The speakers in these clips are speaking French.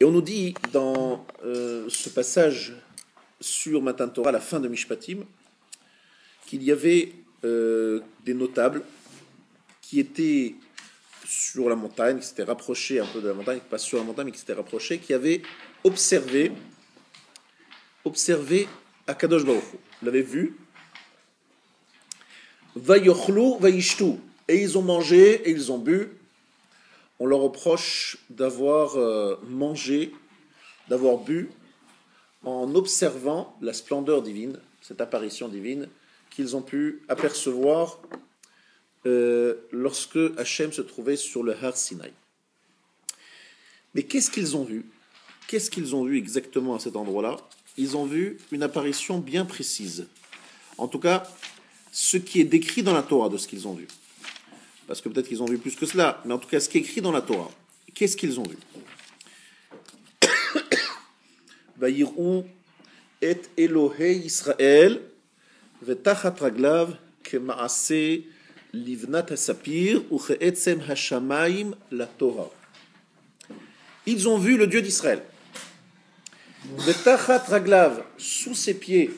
Et on nous dit dans ce passage sur Matan Torah, à la fin de Mishpatim, qu'il y avait des notables qui étaient sur la montagne, qui s'étaient rapprochés un peu de la montagne, pas sur la montagne, mais qui s'étaient rapprochés, qui avaient observé Akadosh Baruch Hu. Vous l'avez vu. Vayochlu, vayishtu. Et ils ont mangé et ils ont bu. On leur reproche d'avoir mangé, d'avoir bu, en observant la splendeur divine, cette apparition divine, qu'ils ont pu apercevoir lorsque Hachem se trouvait sur le Har Sinaï. Mais qu'est-ce qu'ils ont vu? Qu'est-ce qu'ils ont vu exactement à cet endroit-là? Ils ont vu une apparition bien précise. En tout cas, ce qui est décrit dans la Torah de ce qu'ils ont vu. Parce que peut-être qu'ils ont vu plus que cela, mais en tout cas, ce qui est écrit dans la Torah. Qu'est-ce qu'ils ont vu? Vayir'u et Elohei Israël vetachat raglav kema'ase livnat hasapir uche'etzem hashamayim la Torah. Ils ont vu le Dieu d'Israël. Vetachat raglav, sous ses pieds,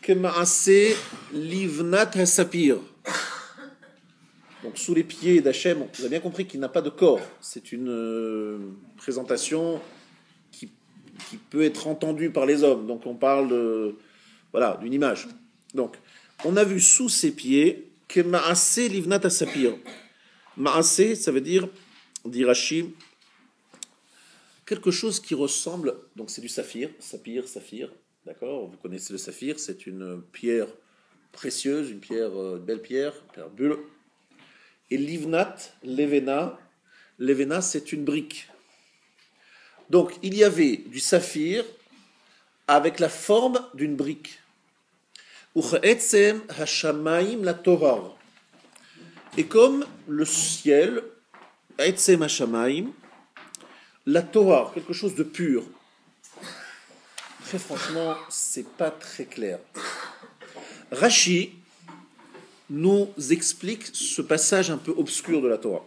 kema'ase livnat hasapir. Donc sous les pieds d'Hachem, vous avez bien compris qu'il n'a pas de corps. C'est une présentation qui peut être entendue par les hommes. Donc on parle d'une image. Donc on a vu sous ses pieds que Ma'aseh livnat hasapir. Ma'aseh, ça veut dire, dit Rashi, quelque chose qui ressemble, donc c'est du saphir, saphir, d'accord? Vous connaissez le saphir, c'est une pierre précieuse, une belle pierre bulle. Et livnat, levena, c'est une brique. Donc, il y avait du saphir avec la forme d'une brique. Uche'etzem hashamayim la Torah. Et comme le ciel, etzem hashamayim, la Torah, quelque chose de pur. Très franchement, c'est pas très clair. Rashi nous explique ce passage un peu obscur de la Torah.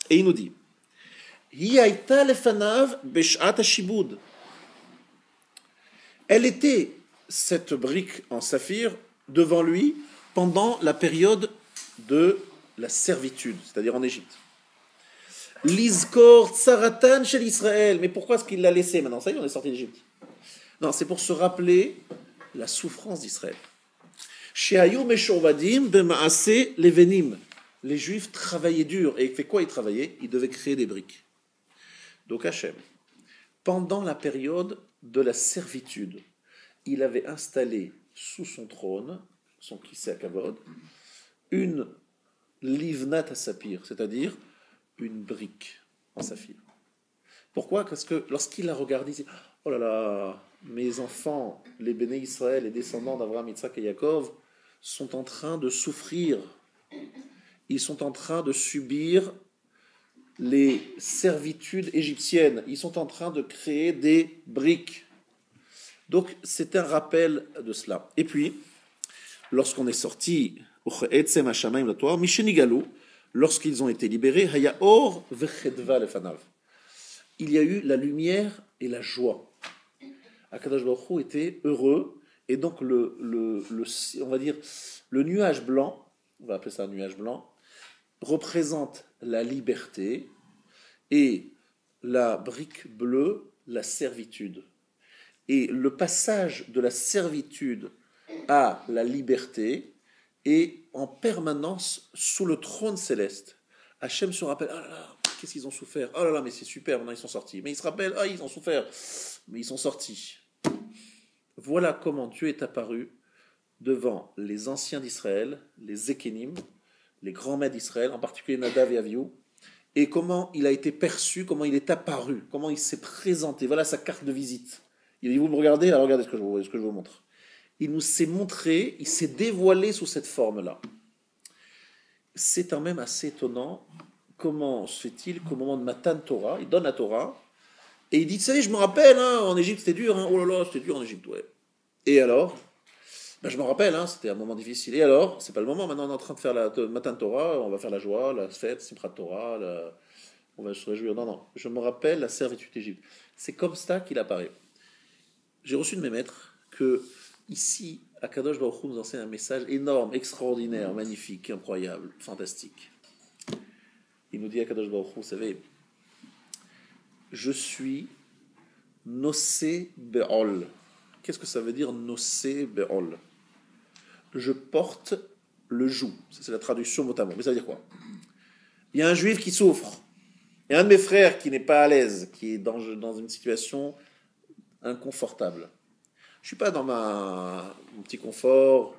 Et il nous dit elle était, cette brique en saphir, devant lui pendant la période de la servitude, c'est-à-dire en Égypte. Lizkor tsaratan shel Israël. Mais pourquoi est-ce qu'il l'a laissé maintenant? Ça y est, on est sorti d'Égypte. Non, c'est pour se rappeler la souffrance d'Israël. Les Juifs travaillaient dur. Et fait quoi ils travaillaient? Ils devaient créer des briques. Donc Hachem, pendant la période de la servitude, il avait installé sous son trône, son kissé à kavod, une livnat à sapir, c'est-à-dire une brique en saphir. Pourquoi? Parce que lorsqu'il a regardé, il dit « Oh là là, mes enfants, les béné Israël, les descendants d'Abraham, Yitzhak et Yaakov, sont en train de souffrir. Ils sont en train de subir les servitudes égyptiennes. Ils sont en train de créer des briques. » Donc, c'est un rappel de cela. Et puis, lorsqu'on est sorti, lorsqu'ils ont été libérés, il y a eu la lumière et la joie. Akadosh Baruch Hu était heureux. Et donc, on va dire, le nuage blanc, on va appeler ça un nuage blanc, représente la liberté et la brique bleue, la servitude. Et le passage de la servitude à la liberté est en permanence sous le trône céleste. Hachem se rappelle, ah là là, qu'est-ce qu'ils ont souffert? Oh là là, mais c'est super, maintenant ils sont sortis. Mais il se rappelle, ah ils ont souffert, mais ils sont sortis. Voilà comment Dieu est apparu devant les anciens d'Israël, les Zékénim, les grands maîtres d'Israël, en particulier Nadav et Avihu, et comment il a été perçu, comment il est apparu, comment il s'est présenté. Voilà sa carte de visite. Il dit, vous me regardez, alors regardez ce que je vous montre. Il nous s'est montré, il s'est dévoilé sous cette forme-là. C'est quand même assez étonnant, comment se fait-il qu'au moment de Matan Torah, il donne la Torah, et il dit, tu sais, je me rappelle, en Égypte c'était dur, oh là là, c'était dur en Égypte, ouais. Et alors, je me rappelle, c'était un moment difficile. Et alors, c'est pas le moment, maintenant on est en train de faire la Matan Torah, on va faire la joie, la fête, Simchat Torah, on va se réjouir. Non, non, je me rappelle la servitude d'Égypte. C'est comme ça qu'il apparaît. J'ai reçu de mes maîtres que, ici, Akadosh Baruch Hu nous enseigne un message énorme, extraordinaire, magnifique, incroyable, fantastique. Il nous dit, Akadosh Baruch Hu, vous savez, je suis Nosé Be'ol. Qu'est-ce que ça veut dire Nosé Be'ol? Je porte le joug. Ça, c'est la traduction mot à mot. Mais ça veut dire quoi? Il y a un juif qui souffre. Il y a un de mes frères qui n'est pas à l'aise, qui est dans une situation inconfortable. Je ne suis pas dans mon petit confort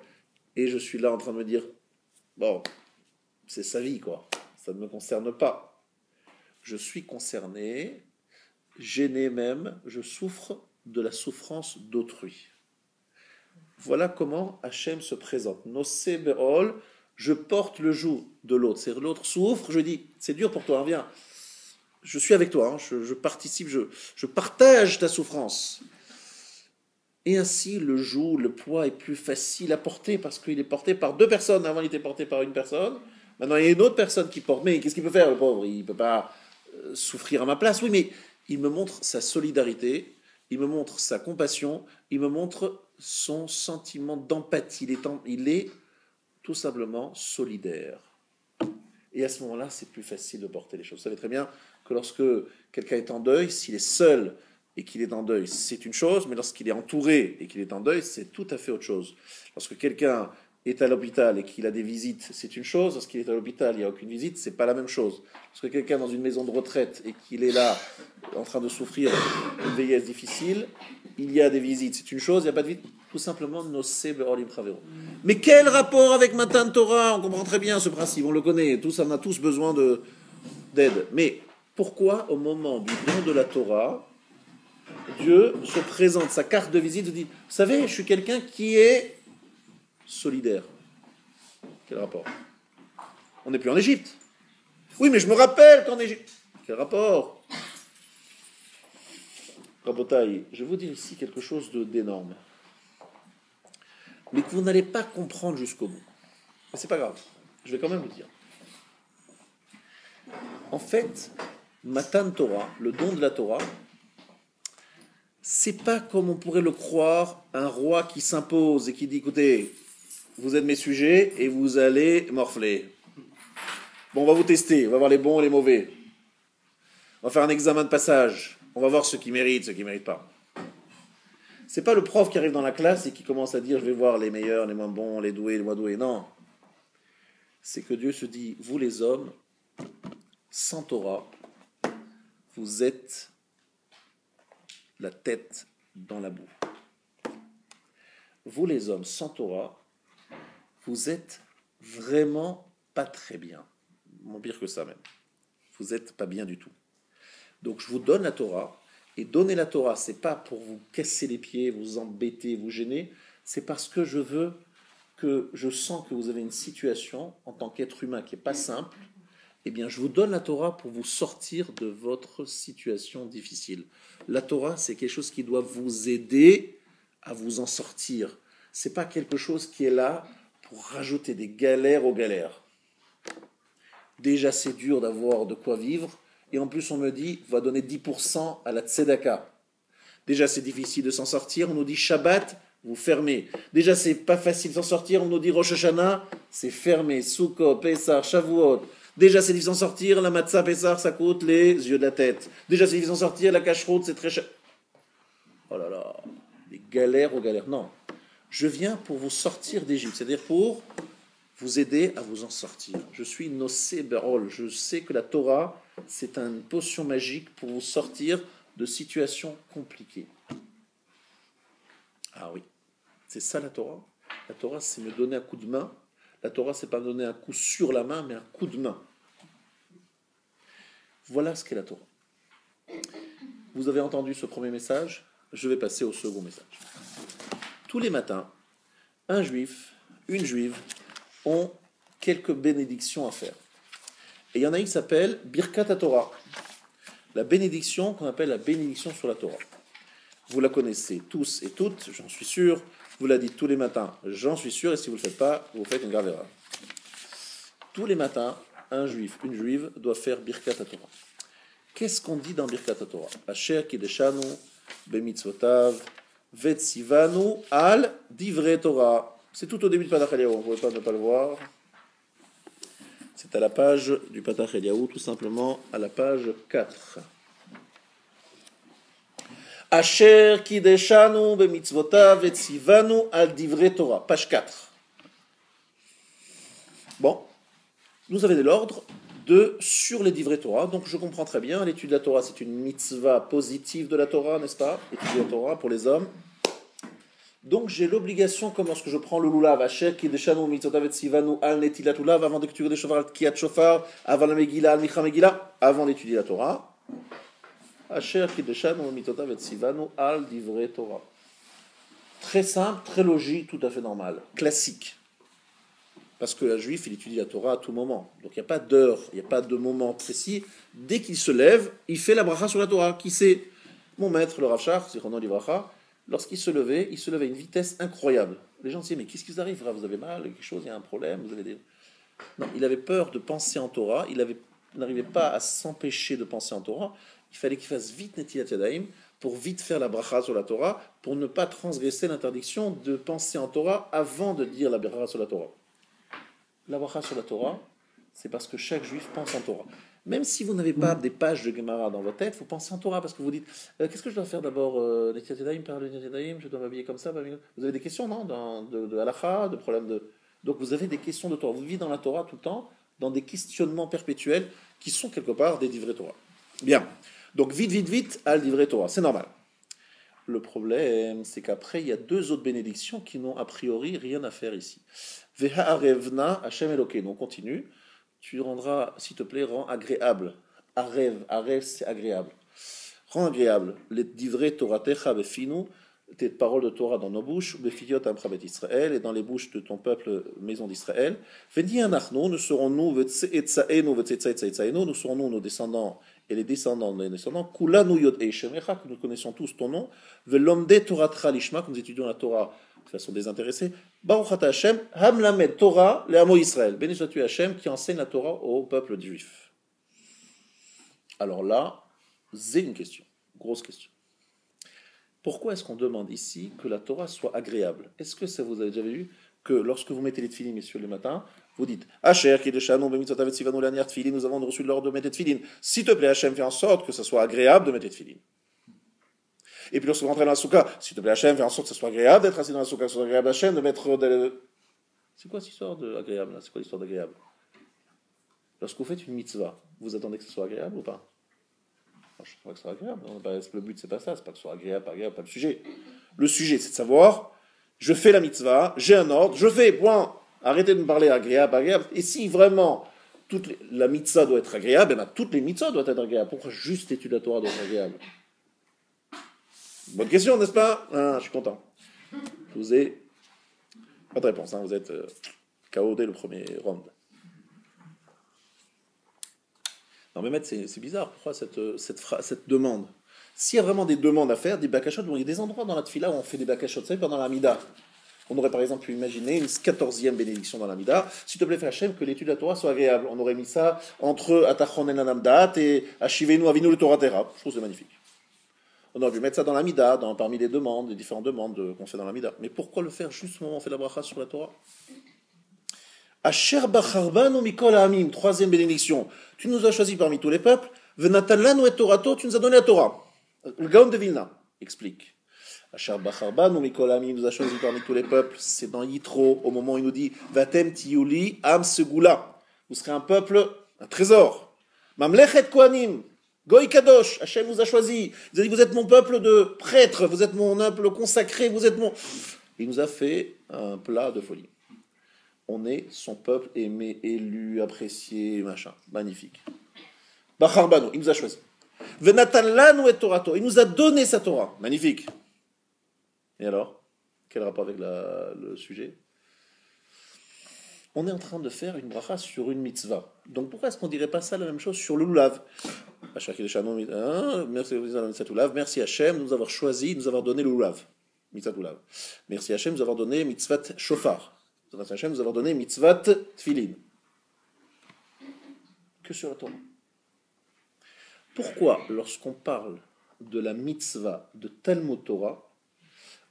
et je suis là en train de me dire, bon, c'est sa vie, quoi. Ça ne me concerne pas. Je suis concerné, gêné même, je souffre de la souffrance d'autrui. Voilà comment Hachem se présente. Nosé Be'ol, je porte le joug de l'autre. C'est-à-dire l'autre souffre, je dis, c'est dur pour toi, viens. Je suis avec toi, je participe, je partage ta souffrance. Et ainsi, le joug, le poids est plus facile à porter parce qu'il est porté par deux personnes. Avant, il était porté par une personne. Maintenant, il y a une autre personne qui porte. Mais qu'est-ce qu'il peut faire, le pauvre? Il ne peut pas souffrir à ma place. Oui, mais il me montre sa solidarité, il me montre sa compassion, il me montre son sentiment d'empathie. Il est tout simplement solidaire. Et à ce moment-là, c'est plus facile de porter les choses. Vous savez très bien que lorsque quelqu'un est en deuil, s'il est seul et qu'il est en deuil, c'est une chose, mais lorsqu'il est entouré et qu'il est en deuil, c'est tout à fait autre chose. Lorsque quelqu'un est à l'hôpital et qu'il a des visites, c'est une chose. Lorsqu'il est à l'hôpital, il n'y a aucune visite, c'est pas la même chose. Lorsque quelqu'un est dans une maison de retraite et qu'il est là, en train de souffrir une vieillesse difficile, il y a des visites, c'est une chose, il n'y a pas de visite. Tout simplement, nosé be'olim travero. Mais quel rapport avec Matan Torah? On comprend très bien ce principe, on le connaît, tous, on a tous besoin d'aide. Mais pourquoi, au moment du don de la Torah, Dieu se présente, sa carte de visite, dit, vous savez, je suis quelqu'un qui est solidaire. Quel rapport? On n'est plus en Égypte. Oui, mais je me rappelle qu'en Égypte. Quel rapport? Rabotaï, je vais vous dire ici quelque chose d'énorme, mais que vous n'allez pas comprendre jusqu'au bout. Mais c'est pas grave, je vais quand même vous dire. En fait, Matan Torah, le don de la Torah, c'est pas comme on pourrait le croire, un roi qui s'impose et qui dit, écoutez, vous êtes mes sujets et vous allez morfler. Bon, on va vous tester, on va voir les bons et les mauvais. On va faire un examen de passage. On va voir ceux qui méritent, ceux qui ne méritent pas. C'est pas le prof qui arrive dans la classe et qui commence à dire, je vais voir les meilleurs, les moins bons, les doués, les moins doués. Non. C'est que Dieu se dit, vous les hommes, sans Torah, vous êtes la tête dans la boue. Vous les hommes, sans Torah, vous êtes vraiment pas très bien. Moins pire que ça même. Vous n'êtes pas bien du tout. Donc je vous donne la Torah, et donner la Torah, c'est pas pour vous casser les pieds, vous embêter, vous gêner, c'est parce que je sens que vous avez une situation en tant qu'être humain qui n'est pas simple, eh bien je vous donne la Torah pour vous sortir de votre situation difficile. La Torah, c'est quelque chose qui doit vous aider à vous en sortir. C'est pas quelque chose qui est là pour rajouter des galères aux galères. Déjà c'est dur d'avoir de quoi vivre, et en plus on me dit, on va donner 10% à la tzedaka. Déjà c'est difficile de s'en sortir, on nous dit Shabbat, vous fermez. Déjà c'est pas facile de s'en sortir, on nous dit Rosh Hashanah, c'est fermé. Sukkot, Pessah, Shavuot. Déjà c'est difficile de s'en sortir, la matzah Pessah, ça coûte les yeux de la tête. Déjà c'est difficile de s'en sortir, la cacheroute, c'est très cher. Oh là là, des galères aux galères. Non, je viens pour vous sortir d'Égypte, c'est-à-dire pour vous aider à vous en sortir. Je suis Nosé Be'ol. Je sais que la Torah, c'est une potion magique pour vous sortir de situations compliquées. Ah oui, c'est ça la Torah. La Torah, c'est me donner un coup de main. La Torah, c'est pas me donner un coup sur la main, mais un coup de main. Voilà ce qu'est la Torah. Vous avez entendu ce premier message, je vais passer au second message. Tous les matins, un juif, une juive, ont quelques bénédictions à faire. Et il y en a une qui s'appelle Birkat HaTorah, la bénédiction qu'on appelle la bénédiction sur la Torah. Vous la connaissez tous et toutes, j'en suis sûr. Vous la dites tous les matins, j'en suis sûr. Et si vous ne le faites pas, vous faites une grave erreur. Tous les matins, un juif, une juive doit faire Birkat HaTorah. Qu'est-ce qu'on dit dans Birkat Torah? Asher kideshanu bemitzvotav vetzivanu al divrei Torah. C'est tout au début du Patach Eliyahu, on ne pouvait pas ne pas le voir. C'est à la page du Patach Eliyahu, tout simplement à la page 4. Asher kideshanu bemitzvotav vetzivanu al divrei Torah. Page 4. Bon, nous avons de l'ordre sur les divrei Torah. Donc je comprends très bien, l'étude de la Torah, c'est une mitzvah positive de la Torah, n'est-ce pas? Étudier la Torah pour les hommes. Donc j'ai l'obligation, comme lorsque je prends le lulav, Asher kideshanu mitzvotav vetzivanu al netilat lulav, avant d'étudier des shofar al tkiyat shofar, avant la Megillah, al micha Megillah, avant d'étudier la Torah. Asher kideshanu mitzvotav vetzivanu al divrei Torah. Très simple, très logique, tout à fait normal, classique. Parce que la juif, il étudie la Torah à tout moment. Donc il n'y a pas d'heure, il n'y a pas de moment précis. Dès qu'il se lève, il fait la bracha sur la Torah. Qui c'est? Mon maître, le Rav Shach, Zichrono Livracha, lorsqu'il se levait à une vitesse incroyable. Les gens disaient, mais qu'est-ce qui vous arrive? Vous avez mal, quelque chose, il y a un problème, vous avez des... Non, il avait peur de penser en Torah, il n'arrivait pas à s'empêcher de penser en Torah. Il fallait qu'il fasse vite Netilat Yadayim pour vite faire la bracha sur la Torah, pour ne pas transgresser l'interdiction de penser en Torah avant de dire la bracha sur la Torah. La bracha sur la Torah, c'est parce que chaque juif pense en Torah. Même si vous n'avez pas des pages de Gemara dans votre tête, vous pensez en Torah parce que vous dites qu'est-ce que je dois faire d'abord? Netilat Yadayim, par le Netilat Yadayim, je dois m'habiller comme ça. Vous avez des questions, non? De halakha, de problèmes de. Donc vous avez des questions de Torah. Vous vivez dans la Torah tout le temps, dans des questionnements perpétuels qui sont quelque part des divrei Torah. Bien. Donc vite, al divrei Torah. C'est normal. Le problème, c'est qu'après, il y a deux autres bénédictions qui n'ont a priori rien à faire ici. Ve'ha'arevna Hashem Elokeinu. On continue. Tu rendras, s'il te plaît, rends agréable. Arev, c'est agréable. Rends agréable. Les divrei Toratecha befinu, tes paroles de Torah dans nos bouches, befiyot amcha bet Israël, et dans les bouches de ton peuple, maison d'Israël. Veni anachnu, nous serons-nous, vetzetzaenu, vetzetzaetzaetzaenu, nous serons-nous, nos descendants, et les descendants de nos descendants, kulanu yod shemecha, que nous connaissons tous ton nom, velomde Toratra lishma, que nous étudions la Torah de façon désintéressée, Baruch ata Hashem, hamlamed Torah, le hamo Israël. Béni sois-tu Hashem, qui enseigne la Torah au peuple juif. Alors là, c'est une question, grosse question. Pourquoi est-ce qu'on demande ici que la Torah soit agréable? Est-ce que ça vous avez déjà vu que lorsque vous mettez les tefilines, messieurs, le matin, vous dites Asher kideshanu bemitzvotav vetzivanu laniar tefilin, nous avons reçu l'ordre de mettre les tefilines. S'il te plaît, Hashem, fais en sorte que ça soit agréable de mettre les tefilines. Et puis lorsque vous rentrez dans la soukha, s'il te plaît, Hashem, fais en sorte que ça soit agréable d'être assis dans la soukha, que ce soit agréable, Hashem, de mettre. C'est quoi cette histoire d'agréable là? C'est quoi l'histoire d'agréable? Lorsque vous faites une mitzvah, vous attendez que ce soit agréable ou pas? Je ne sais pas que ce soit agréable. Le but, c'est pas ça. C'est pas que ce soit agréable, pas agréable, pas le sujet. Le sujet, c'est de savoir, je fais la mitzvah, j'ai un ordre, je fais, point. Arrêtez de me parler agréable, agréable. Et si vraiment la mitzvah doit être agréable, toutes les mitzvahs doivent être agréables. Pourquoi juste l'étude de la Torah doit être agréable? Bonne question, n'est-ce pas? Je suis content. Je vous ai pas de réponse. Vous êtes KO dès le premier round. Non mais maître, c'est bizarre. Pourquoi cette demande? S'il y a vraiment des demandes à faire, des bakashot, il y a des endroits dans la tefila où on fait des bakashot. Vous savez, pendant la Mida, on aurait par exemple pu imaginer une 14e bénédiction dans la Mida. S'il te plaît, fais Hachem, que l'étude de la Torah soit agréable. On aurait mis ça entre Atachon en Anamdat et Ashivenu Avinu le Torah Terra. Je trouve que c'est magnifique. On aurait pu mettre ça dans la Mida, parmi les demandes, les différentes demandes qu'on fait dans la Mida. Mais pourquoi le faire juste au moment où on fait la bracha sur la Torah? Asher bacharbanu mikol ha'amim, troisième bénédiction. Tu nous as choisis parmi tous les peuples. Venatan lanu et Torato, tu nous as donné la Torah. Le Gaon de Vilna explique. Asher bacharbanu mikol ha'amim, nous a choisis parmi tous les peuples. C'est dans Yitro, au moment où il nous dit Vatem tiyuli am segula. Vous serez un peuple, un trésor. Mamlechet kohanim, goy kadosh. Hachem vous a choisi. Il a dit vous êtes mon peuple de prêtres, vous êtes mon peuple consacré, vous êtes mon. Il nous a fait un plat de folie. On est son peuple aimé, élu, apprécié, machin. Magnifique. Bacharbanu, il nous a choisi. Venatan lanu et Torato, il nous a donné sa Torah. Magnifique. Et alors, quel rapport avec le sujet? On est en train de faire une bracha sur une mitzvah. Donc pourquoi est-ce qu'on ne dirait pas ça la même chose sur le lulav? Merci Hachem de nous avoir choisi, de nous avoir donné le lulav. Mitzvah lulav. Merci Hachem de nous avoir donné mitzvah shofar. Merci Hachem de nous avoir donné mitzvah tefilin. Que sur la Torah. Pourquoi, lorsqu'on parle de la mitzvah de Talmud Torah,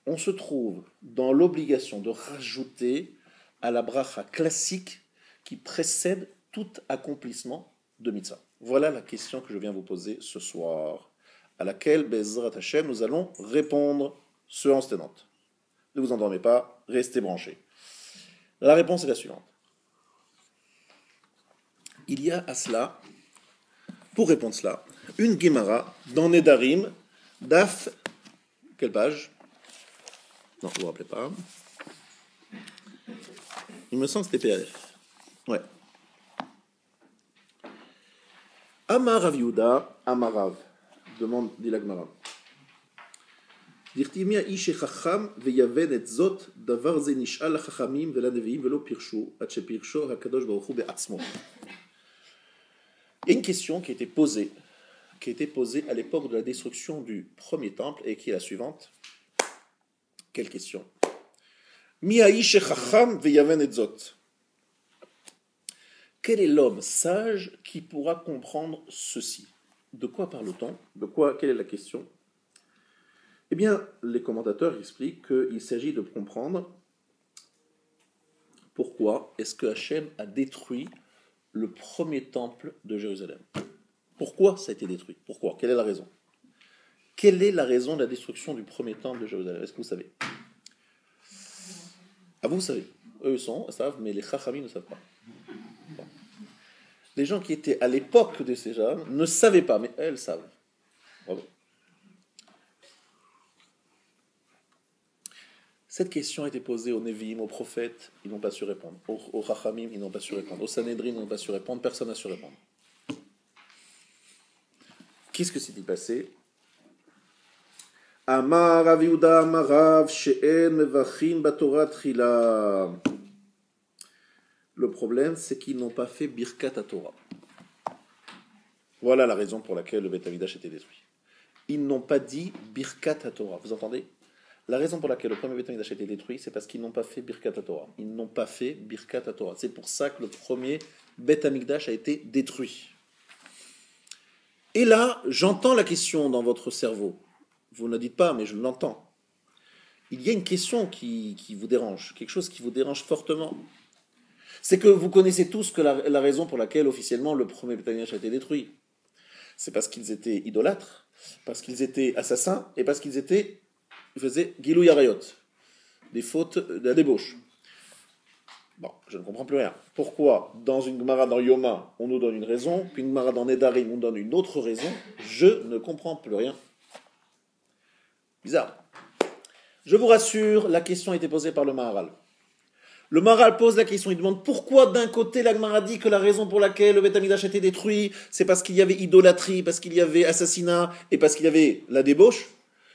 on se trouve dans l'obligation de rajouter à la bracha classique qui précède tout accomplissement de mitzvah? Voilà la question que je viens vous poser ce soir, à laquelle, Bezrat Hashem, nous allons répondre séance tenante. Ne vous endormez pas, restez branchés. La réponse est la suivante. Il y a à cela, pour répondre à cela, une Gemara dans Nedarim, Daf, quelle page? Non, vous ne vous rappelez pas. Il me semble que c'était PLF. Ouais. Amar Rav Yehuda, Amarav, demande dit la Gemara. דכתיב האיש החכם ויבן את זאת, דבר זה נשאל לחכמים ולנביאים ולא פירשו, עד שפירשו הקדוש ברוך הוא בעצמו. Il y a une question qui a été posée à l'époque de la destruction du premier temple et qui est la suivante. Quelle question? Mi ha'ish chacham veyaven et zot. Quel est l'homme sage qui pourra comprendre ceci? De quoi parle-t-on? Quelle est la question? Eh bien, les commentateurs expliquent qu'il s'agit de comprendre pourquoi est-ce que Hachem a détruit le premier temple de Jérusalem. Pourquoi ça a été détruit? Pourquoi? Quelle est la raison? Quelle est la raison de la destruction du premier temple de Jérusalem? Est-ce que vous savez? Ah, vous savez. Eux ils savent, mais les Chachamim ne savent pas. Bon. Les gens qui étaient à l'époque de ces gens ne savaient pas, mais elles savent. Bravo. Cette question a été posée aux Nevi'im, aux prophètes, ils n'ont pas su répondre. Aux Chachamim, ils n'ont pas su répondre. Aux Sanhedrin, ils n'ont pas su répondre. Personne n'a su répondre. Qu'est-ce que s'est-il passé? Amar Rav Yehuda Amarav she'en mevachin batorah tchila. Le problème, c'est qu'ils n'ont pas fait Birkat HaTorah. Voilà la raison pour laquelle le Beth Amikdash a été détruit. Ils n'ont pas dit Birkat HaTorah. Vous entendez? La raison pour laquelle le premier Beth Amikdash a été détruit, c'est parce qu'ils n'ont pas fait Birkat HaTorah. Ils n'ont pas fait Birkat HaTorah. C'est pour ça que le premier Beth Amikdash a été détruit. Et là, j'entends la question dans votre cerveau. Vous ne la dites pas, mais je l'entends. Il y a une question qui vous dérange, quelque chose qui vous dérange fortement. C'est que vous connaissez tous que la raison pour laquelle officiellement le premier Beth Amikdash a été détruit. C'est parce qu'ils étaient idolâtres, parce qu'ils étaient assassins, et parce qu'ils faisaient Gilou Yarayot, des fautes de la débauche. Bon, je ne comprends plus rien. Pourquoi, dans une Gemara dans Yoma, on nous donne une raison, puis une Gemara dans Nedarim, on donne une autre raison? Je ne comprends plus rien. Bizarre. Je vous rassure, la question a été posée par le Maharal. Le Maharal pose la question, il demande pourquoi d'un côté la Gemara dit que la raison pour laquelle le Beth Amikdash a été détruit, c'est parce qu'il y avait idolâtrie, parce qu'il y avait assassinat, et parce qu'il y avait la débauche,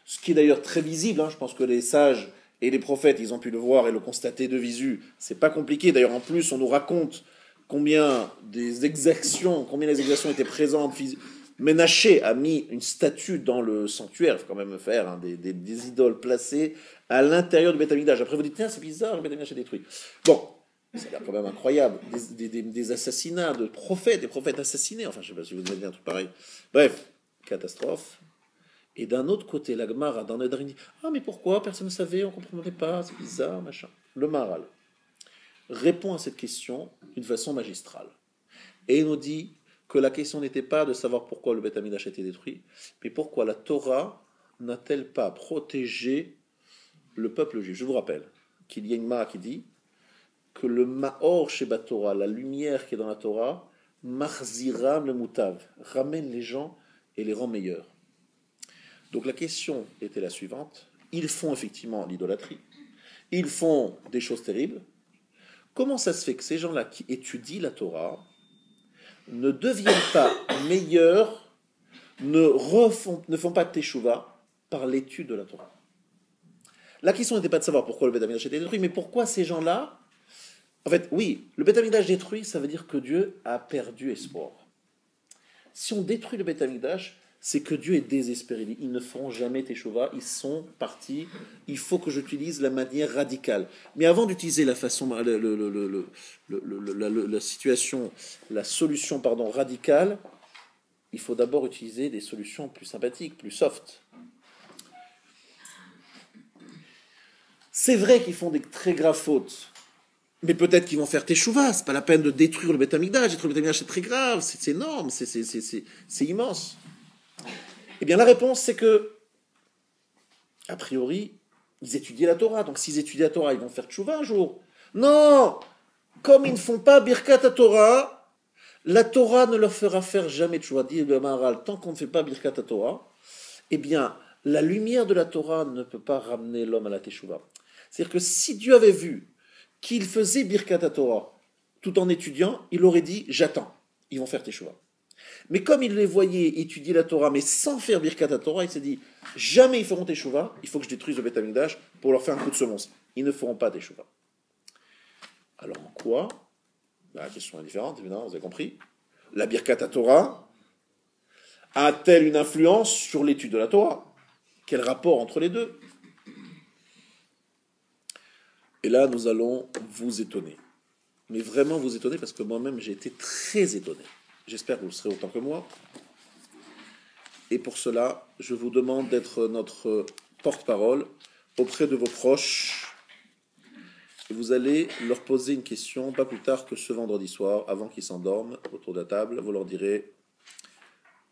ce qui est d'ailleurs très visible, je pense que les sages et les prophètes, ils ont pu le voir et le constater de visu. C'est pas compliqué. D'ailleurs, en plus, on nous raconte combien les exactions étaient présentes. Ménaché a mis une statue dans le sanctuaire. Il faut quand même faire des idoles placées à l'intérieur du Beth Amikdash. Après, vous dites, tiens, c'est bizarre, le Beth Amikdash est détruit. Bon, c'est quand même incroyable. Des assassinats de prophètes, des prophètes assassinés. Enfin, je ne sais pas si vous avez dit un truc pareil. Bref, catastrophe. Et d'un autre côté, la Gemara, dans Nedarim, dit « Ah, mais pourquoi? Personne ne savait, on ne comprenait pas, c'est bizarre, machin. » Le Maharal répond à cette question d'une façon magistrale. Et il nous dit que la question n'était pas de savoir pourquoi le Beth Amikdash a été détruit, mais pourquoi la Torah n'a-t-elle pas protégé le peuple juif. Je vous rappelle qu'il y a une Gemara qui dit que le Maor Sheba Torah, la lumière qui est dans la Torah, Marziram le Mutav, ramène les gens et les rend meilleurs. Donc la question était la suivante. Ils font effectivement l'idolâtrie. Ils font des choses terribles. Comment ça se fait que ces gens-là qui étudient la Torah ne deviennent pas meilleurs, ne font pas de teshuva par l'étude de la Torah? La question n'était pas de savoir pourquoi le Beth Amikdash a été détruit, mais pourquoi ces gens-là... En fait, oui, le Beth Amikdash détruit, ça veut dire que Dieu a perdu espoir. Si on détruit le Beth Amikdash, c'est que Dieu est désespéré. Ils ne feront jamais teshuva, ils sont partis. Il faut que j'utilise la manière radicale. Mais avant d'utiliser la façon, la situation, la solution, radicale, il faut d'abord utiliser des solutions plus sympathiques, plus soft. C'est vrai qu'ils font des très graves fautes, mais peut-être qu'ils vont faire teshuva. C'est pas la peine de détruire le Beth Amikdash. Détruire le Beth Amikdash, c'est très grave, c'est énorme, c'est immense. Eh bien, la réponse, c'est que, a priori, ils étudient la Torah. Donc, s'ils étudient la Torah, ils vont faire teshuva un jour. Non! Comme ils ne font pas Birkat Torah, la Torah ne leur fera faire jamais teshuva. Dit le Maharal, tant qu'on ne fait pas Birkat Torah, eh bien, la lumière de la Torah ne peut pas ramener l'homme à la teshuva. C'est-à-dire que si Dieu avait vu qu'il faisait Birkat Torah tout en étudiant, il aurait dit « j'attends, ils vont faire teshuva ». Mais comme il les voyait étudier la Torah, mais sans faire Birkat Torah, il s'est dit « jamais ils feront teshuva, il faut que je détruise le Beth Amikdash pour leur faire un coup de semonce ». Ils ne feront pas teshuva. Alors en quoi? La question est différente, évidemment, vous avez compris. La Birkat Torah a-t-elle une influence sur l'étude de la Torah? Quel rapport entre les deux? Et là, nous allons vous étonner. Mais vraiment vous étonner, parce que moi-même, j'ai été très étonné. J'espère que vous le serez autant que moi. Et pour cela, je vous demande d'être notre porte-parole auprès de vos proches. Et vous allez leur poser une question, pas plus tard que ce vendredi soir, avant qu'ils s'endorment autour de la table. Vous leur direz,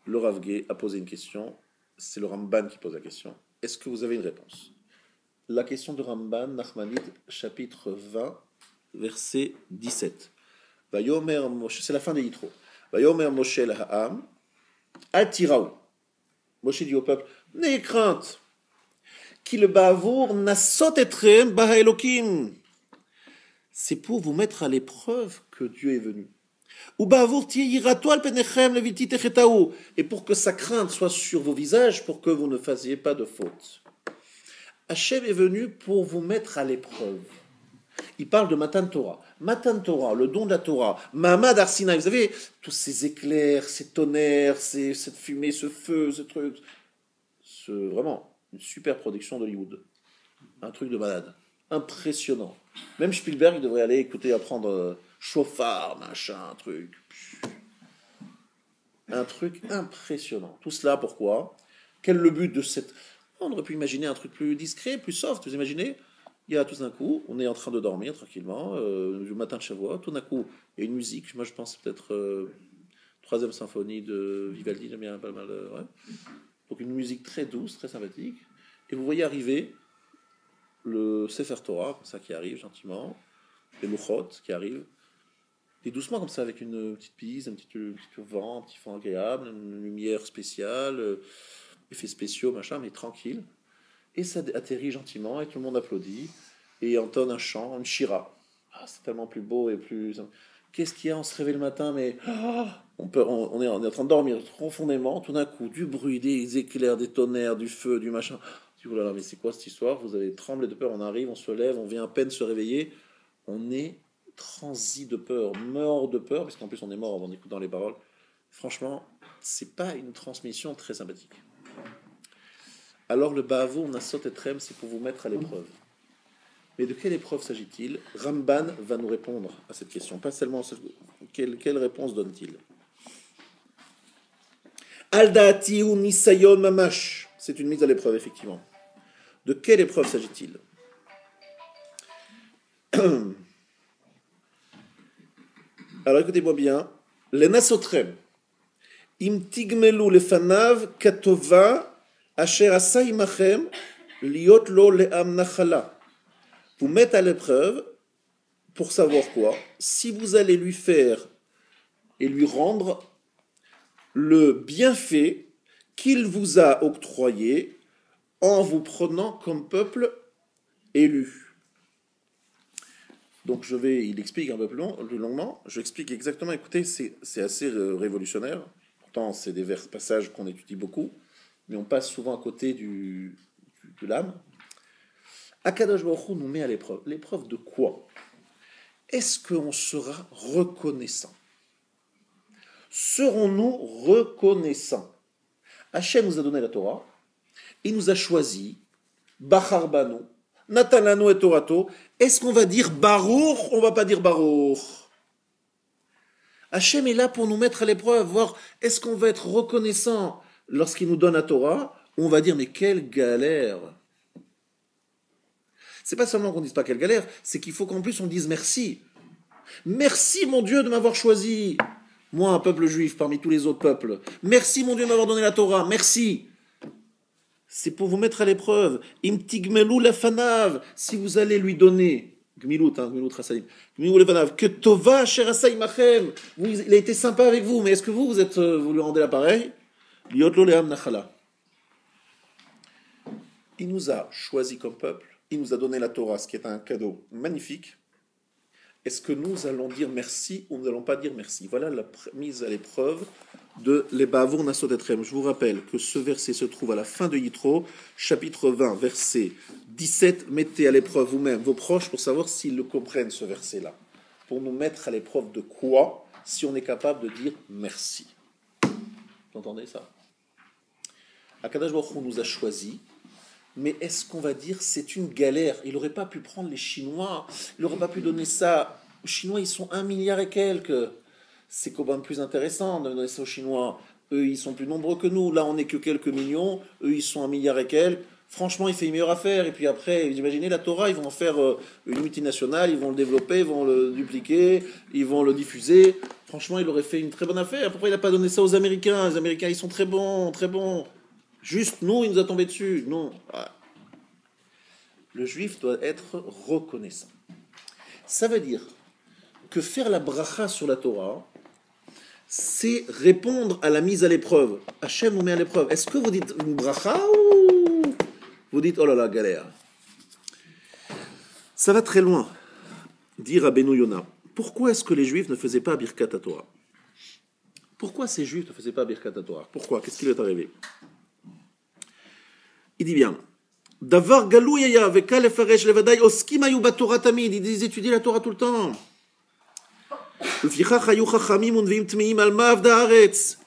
le Rav Gué a posé une question. C'est le Ramban qui pose la question. Est-ce que vous avez une réponse? La question de Ramban, Nachmanide, chapitre 20, verset 17. Vayomer Moshe, c'est la fin des Yitro. Vayomer Moshe l'ha'am, al tiraou. Moshe dit au peuple, n'ayez crainte, ki le ba'avour nasot etrem baha Elokim. C'est pour vous mettre à l'épreuve que Dieu est venu. Ou ba'avour tiyirato al penechem leviti techetaou. Et pour que sa crainte soit sur vos visages, pour que vous ne fassiez pas de faute. Hachem est venu pour vous mettre à l'épreuve. Il parle de Matan Torah. Matan Torah, le don de la Torah. Mahamad Har Sinaï, vous savez, tous ces éclairs, ces tonnerres, cette fumée, ce feu, ce truc. Vraiment, une super production d'Hollywood. Un truc de malade. Impressionnant. Même Spielberg, il devrait aller écouter, apprendre chauffard, machin, un truc. Un truc impressionnant. Tout cela, pourquoi? Quel est le but de cette... On aurait pu imaginer un truc plus discret, plus soft. Vous imaginez? Il y a tout d'un coup, on est en train de dormir tranquillement, le matin de Shavuot, tout d'un coup, il y a une musique, moi je pense peut-être troisième symphonie de Vivaldi, j'aime bien pas mal, ouais. Donc une musique très douce, très sympathique, et vous voyez arriver le Sefer Torah, comme ça qui arrive gentiment, les Luchot qui arrivent, et doucement comme ça, avec une petite bise, un petit vent, un petit vent agréable, une lumière spéciale, effets spéciaux, machin, mais tranquille. Et ça atterrit gentiment, et tout le monde applaudit, et entonne un chant, une shira. Ah, c'est tellement plus beau et plus... Qu'est-ce qu'il y a? On se réveille le matin, mais on est en train de dormir profondément, tout d'un coup, du bruit, des éclairs, des tonnerres, du feu, du machin. Je dis, oh là là, mais c'est quoi cette histoire? Vous avez tremblé de peur, on arrive, on se lève, on vient à peine se réveiller, on est transi de peur, mort de peur, parce qu'en plus on est mort en écoutant les paroles. Franchement, c'est pas une transmission très sympathique. Alors le Ba'avour Nasot Etrem, c'est pour vous mettre à l'épreuve. Mais de quelle épreuve s'agit-il? Ramban va nous répondre à cette question. Pas seulement quelle réponse donne-t-il? Al-Da'ati ou Nisayon Mamash. C'est une mise à l'épreuve, effectivement. De quelle épreuve s'agit-il? Alors écoutez-moi bien. Les Nasotrem. Im tigmelu lefanav katova asher asa imachem liot lo le'am nachala. Vous mettez à l'épreuve pour savoir quoi? Si vous allez lui faire et lui rendre le bienfait qu'il vous a octroyé en vous prenant comme peuple élu. Donc il explique un peu plus longuement. Je explique exactement, écoutez, c'est assez révolutionnaire. Pourtant, c'est des passages qu'on étudie beaucoup, mais on passe souvent à côté de l'âme. Akadosh Baruch Hu nous met à l'épreuve. L'épreuve de quoi? Est-ce qu'on sera reconnaissant? Serons-nous reconnaissants? Hachem nous a donné la Torah, il nous a choisi, Bachar Banu, Natalano et Torato. Est-ce qu'on va dire Baruch? On va pas dire Baruch. Hachem est là pour nous mettre à l'épreuve, voir est-ce qu'on va être reconnaissant lorsqu'il nous donne la Torah, ou on va dire mais quelle galère. C'est pas seulement qu'on dise pas quelle galère, c'est qu'il faut qu'en plus on dise merci. Merci mon Dieu de m'avoir choisi, moi un peuple juif parmi tous les autres peuples. Merci mon Dieu de m'avoir donné la Torah, merci. C'est pour vous mettre à l'épreuve. Im tigmelu lefanav, si vous allez lui donner, gmilut rasalim, gmilut lefanav, que tova sherasa imachem, il a été sympa avec vous, mais est-ce que vous lui rendez l'appareil? Liot lo leam nachala. Il nous a choisi comme peuple, il nous a donné la Torah, ce qui est un cadeau magnifique. Est-ce que nous allons dire merci ou nous n'allons pas dire merci? Voilà la mise à l'épreuve de l'Ebavur Nasot Etrem. Je vous rappelle que ce verset se trouve à la fin de Yitro, chapitre 20, verset 17. Mettez à l'épreuve vous-même vos proches pour savoir s'ils le comprennent, ce verset-là. Pour nous mettre à l'épreuve de quoi? Si on est capable de dire merci. Vous entendez ça? Akadosh Baruch Hu nous a choisis. Mais est-ce qu'on va dire c'est une galère? Il n'aurait pas pu prendre les Chinois, il n'aurait pas pu donner ça. Les Chinois, ils sont 1 milliard et quelques. C'est quand même plus intéressant de donner ça aux Chinois. Eux, ils sont plus nombreux que nous. Là, on n'est que quelques millions. Eux, ils sont 1 milliard et quelques. Franchement, il fait une meilleure affaire. Et puis après, vous imaginez la Torah, ils vont en faire une multinationale, ils vont le développer, ils vont le dupliquer, ils vont le diffuser. Franchement, il aurait fait une très bonne affaire. Pourquoi il n'a pas donné ça aux Américains? Les Américains, ils sont très bons, très bons. Juste nous, il nous a tombé dessus. Non. Le juif doit être reconnaissant. Ça veut dire que faire la bracha sur la Torah, c'est répondre à la mise à l'épreuve. Hachem nous met à l'épreuve. Est-ce que vous dites une bracha ou vous dites oh là là, galère? Ça va très loin, dit Rabbeinu Yona. Pourquoi est-ce que les juifs ne faisaient pas Birkat Torah? Pourquoi ces juifs ne faisaient pas Birkat Torah? Pourquoi? Qu'est-ce qui lui est arrivé? Il dit bien, Davar Galouya avec Alefaresh Levadai Oskim Ayu Batora Tamid, ils étudient la Torah tout le temps.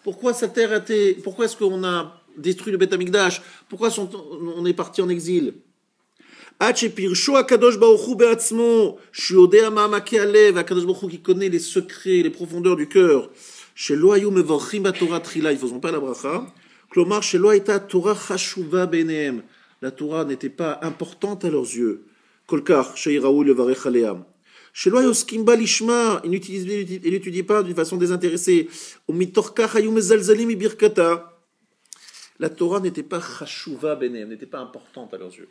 Pourquoi cette terre a été, pourquoi est-ce qu'on a détruit le Beth Amikdash? Pourquoi on est parti en exil? Akadosh Baruch Hu qui connaît les secrets, les profondeurs du cœur. Ils ne faisaient pas la bracha. La Torah n'était pas importante à leurs yeux. Ils n'étudiaient pas d'une façon désintéressée. La Torah n'était pas chashuva benem, n'était pas importante à leurs yeux.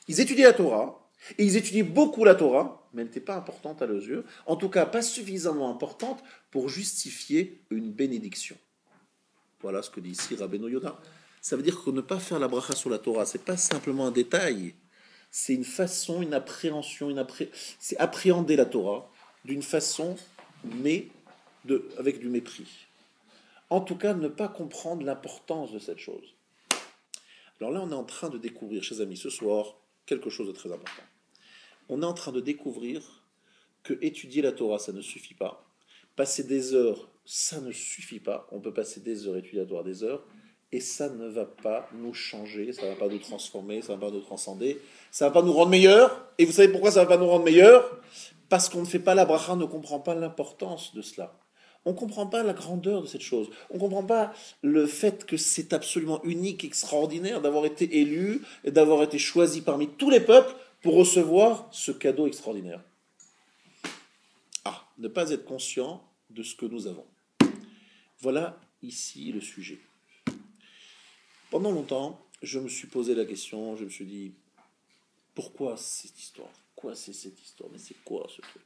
Ils étudiaient la Torah, et ils étudiaient beaucoup la Torah, mais elle n'était pas importante à leurs yeux. En tout cas, pas suffisamment importante pour justifier une bénédiction. Voilà ce que dit ici Rabbeinu Yona. Ça veut dire que ne pas faire la bracha sur la Torah, c'est pas simplement un détail, c'est une façon, une appréhension, c'est appréhender la Torah d'une façon, mais avec du mépris. En tout cas, ne pas comprendre l'importance de cette chose. Alors là, on est en train de découvrir, chers amis, ce soir, quelque chose de très important. On est en train de découvrir que étudier la Torah, ça ne suffit pas. Passer des heures, ça ne suffit pas. On peut passer des heures, étudier la Torah des heures, et ça ne va pas nous changer, ça ne va pas nous transformer, ça ne va pas nous transcender, ça ne va pas nous rendre meilleurs. Et vous savez pourquoi ça ne va pas nous rendre meilleurs? Parce qu'on ne fait pas la bracha, on ne comprend pas l'importance de cela. On ne comprend pas la grandeur de cette chose. On ne comprend pas le fait que c'est absolument unique, extraordinaire d'avoir été élu et d'avoir été choisi parmi tous les peuples pour recevoir ce cadeau extraordinaire. Ne pas être conscient de ce que nous avons. Voilà ici le sujet. Pendant longtemps, je me suis posé la question, je me suis dit, pourquoi cette histoire? Quoi c'est cette histoire? Mais c'est quoi ce truc?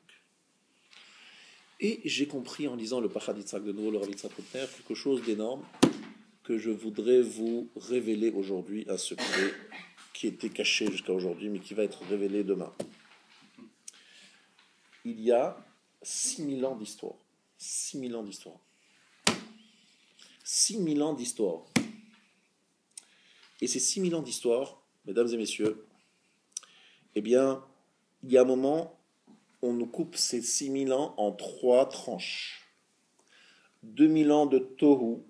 Et j'ai compris en lisant le Pachad Yitzhak de nouveau, le Rav Yitzhak Rutner, quelque chose d'énorme que je voudrais vous révéler aujourd'hui, un secret qui était caché jusqu'à aujourd'hui, mais qui va être révélé demain. Il y a 6000 ans d'histoire. 6000 ans d'histoire. 6000 ans d'histoire. Et ces 6000 ans d'histoire, mesdames et messieurs, eh bien, il y a un moment, on nous coupe ces 6000 ans en 3 tranches. 2000 ans de Tohu,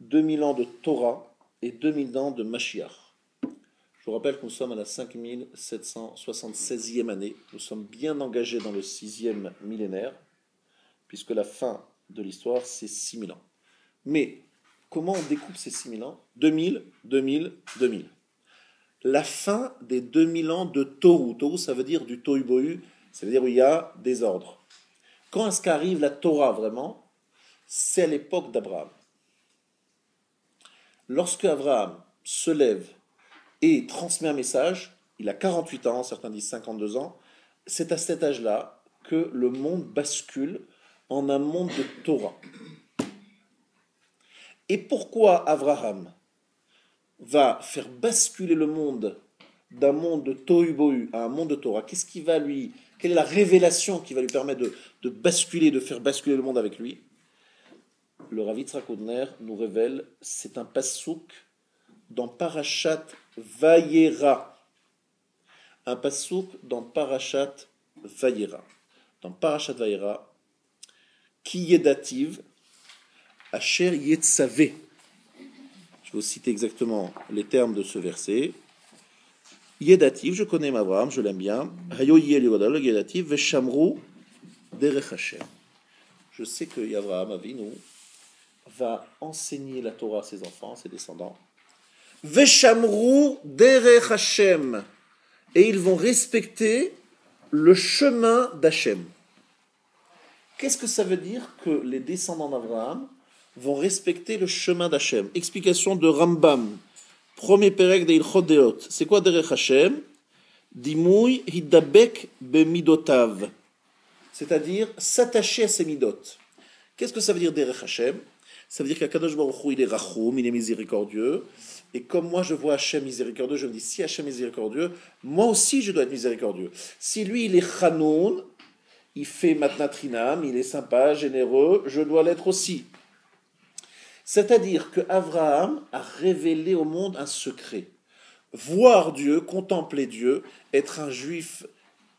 2000 ans de Torah et 2000 ans de Mashiach. Je vous rappelle que nous sommes à la 5776e année. Nous sommes bien engagés dans le 6e millénaire, puisque la fin de l'histoire, c'est 6000 ans. Mais comment on découpe ces 6000 ans? 2000, 2000, 2000. La fin des 2000 ans de Tohu. Tohu, ça veut dire du Tohu Bohu, ça veut dire où il y a des ordres. Quand est-ce qu'arrive la Torah vraiment? C'est à l'époque d'Abraham. Lorsque Abraham se lève et transmet un message, il a 48 ans, certains disent 52 ans, c'est à cet âge-là que le monde bascule en un monde de Torah. Et pourquoi Abraham va faire basculer le monde d'un monde de Tohu Bohu à un monde de Torah? Qu'est-ce qui va lui... Quelle est la révélation qui va lui permettre de basculer, de faire basculer le monde avec lui? Le Rav Yitzhak Oudner nous révèle, c'est un passouk dans Parashat Vayera. Un passouk dans Parashat Vayera. Dans Parashat Vayera, Ki yedativ, Asher yetzavé. Je vais vous citer exactement les termes de ce verset. Yedativ, je connais Abraham, je l'aime bien. Hayo yeliodal yedativ veshamru derech Hashem. Je sais que Abraham Avinu va enseigner la Torah à ses enfants, ses descendants. Veshamru derech Hashem. Et ils vont respecter le chemin d'Hachem. Qu'est-ce que ça veut dire que les descendants d'Abraham vont respecter le chemin d'Hachem? Explication de Rambam. Premier pérec de Ilchot Deot. C'est quoi derech Hashem? Dimouy hidabek bemidotav. C'est-à-dire s'attacher à ses midot. Qu'est-ce que ça veut dire derech Hashem? Ça veut dire qu'Akadosh Baruch Hu, il est rachum, il est miséricordieux. Et comme moi je vois Hachem miséricordieux, je me dis, si Hachem est miséricordieux, moi aussi je dois être miséricordieux. Si lui il est chanoun, il fait matnatrinam, il est sympa, généreux, je dois l'être aussi. C'est-à-dire que Abraham a révélé au monde un secret. Voir Dieu, contempler Dieu, être un juif,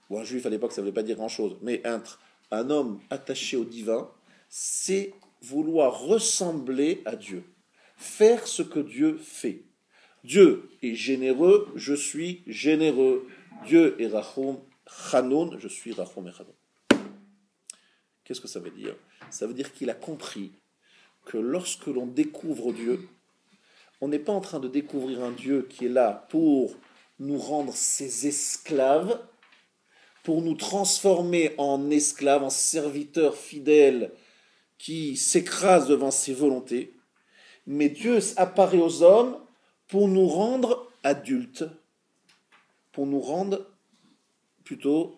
ou un juif à l'époque ça ne voulait pas dire grand-chose, mais être un homme attaché au divin, c'est vouloir ressembler à Dieu. Faire ce que Dieu fait. Dieu est généreux, je suis généreux. Dieu est Rachum Chanoun, je suis Rachum et Chanoun. Qu'est-ce que ça veut dire? Ça veut dire qu'il a compris que lorsque l'on découvre Dieu, on n'est pas en train de découvrir un Dieu qui est là pour nous rendre ses esclaves, pour nous transformer en esclaves, en serviteurs fidèles qui s'écrasent devant ses volontés, mais Dieu apparaît aux hommes pour nous rendre adultes, pour nous rendre plutôt,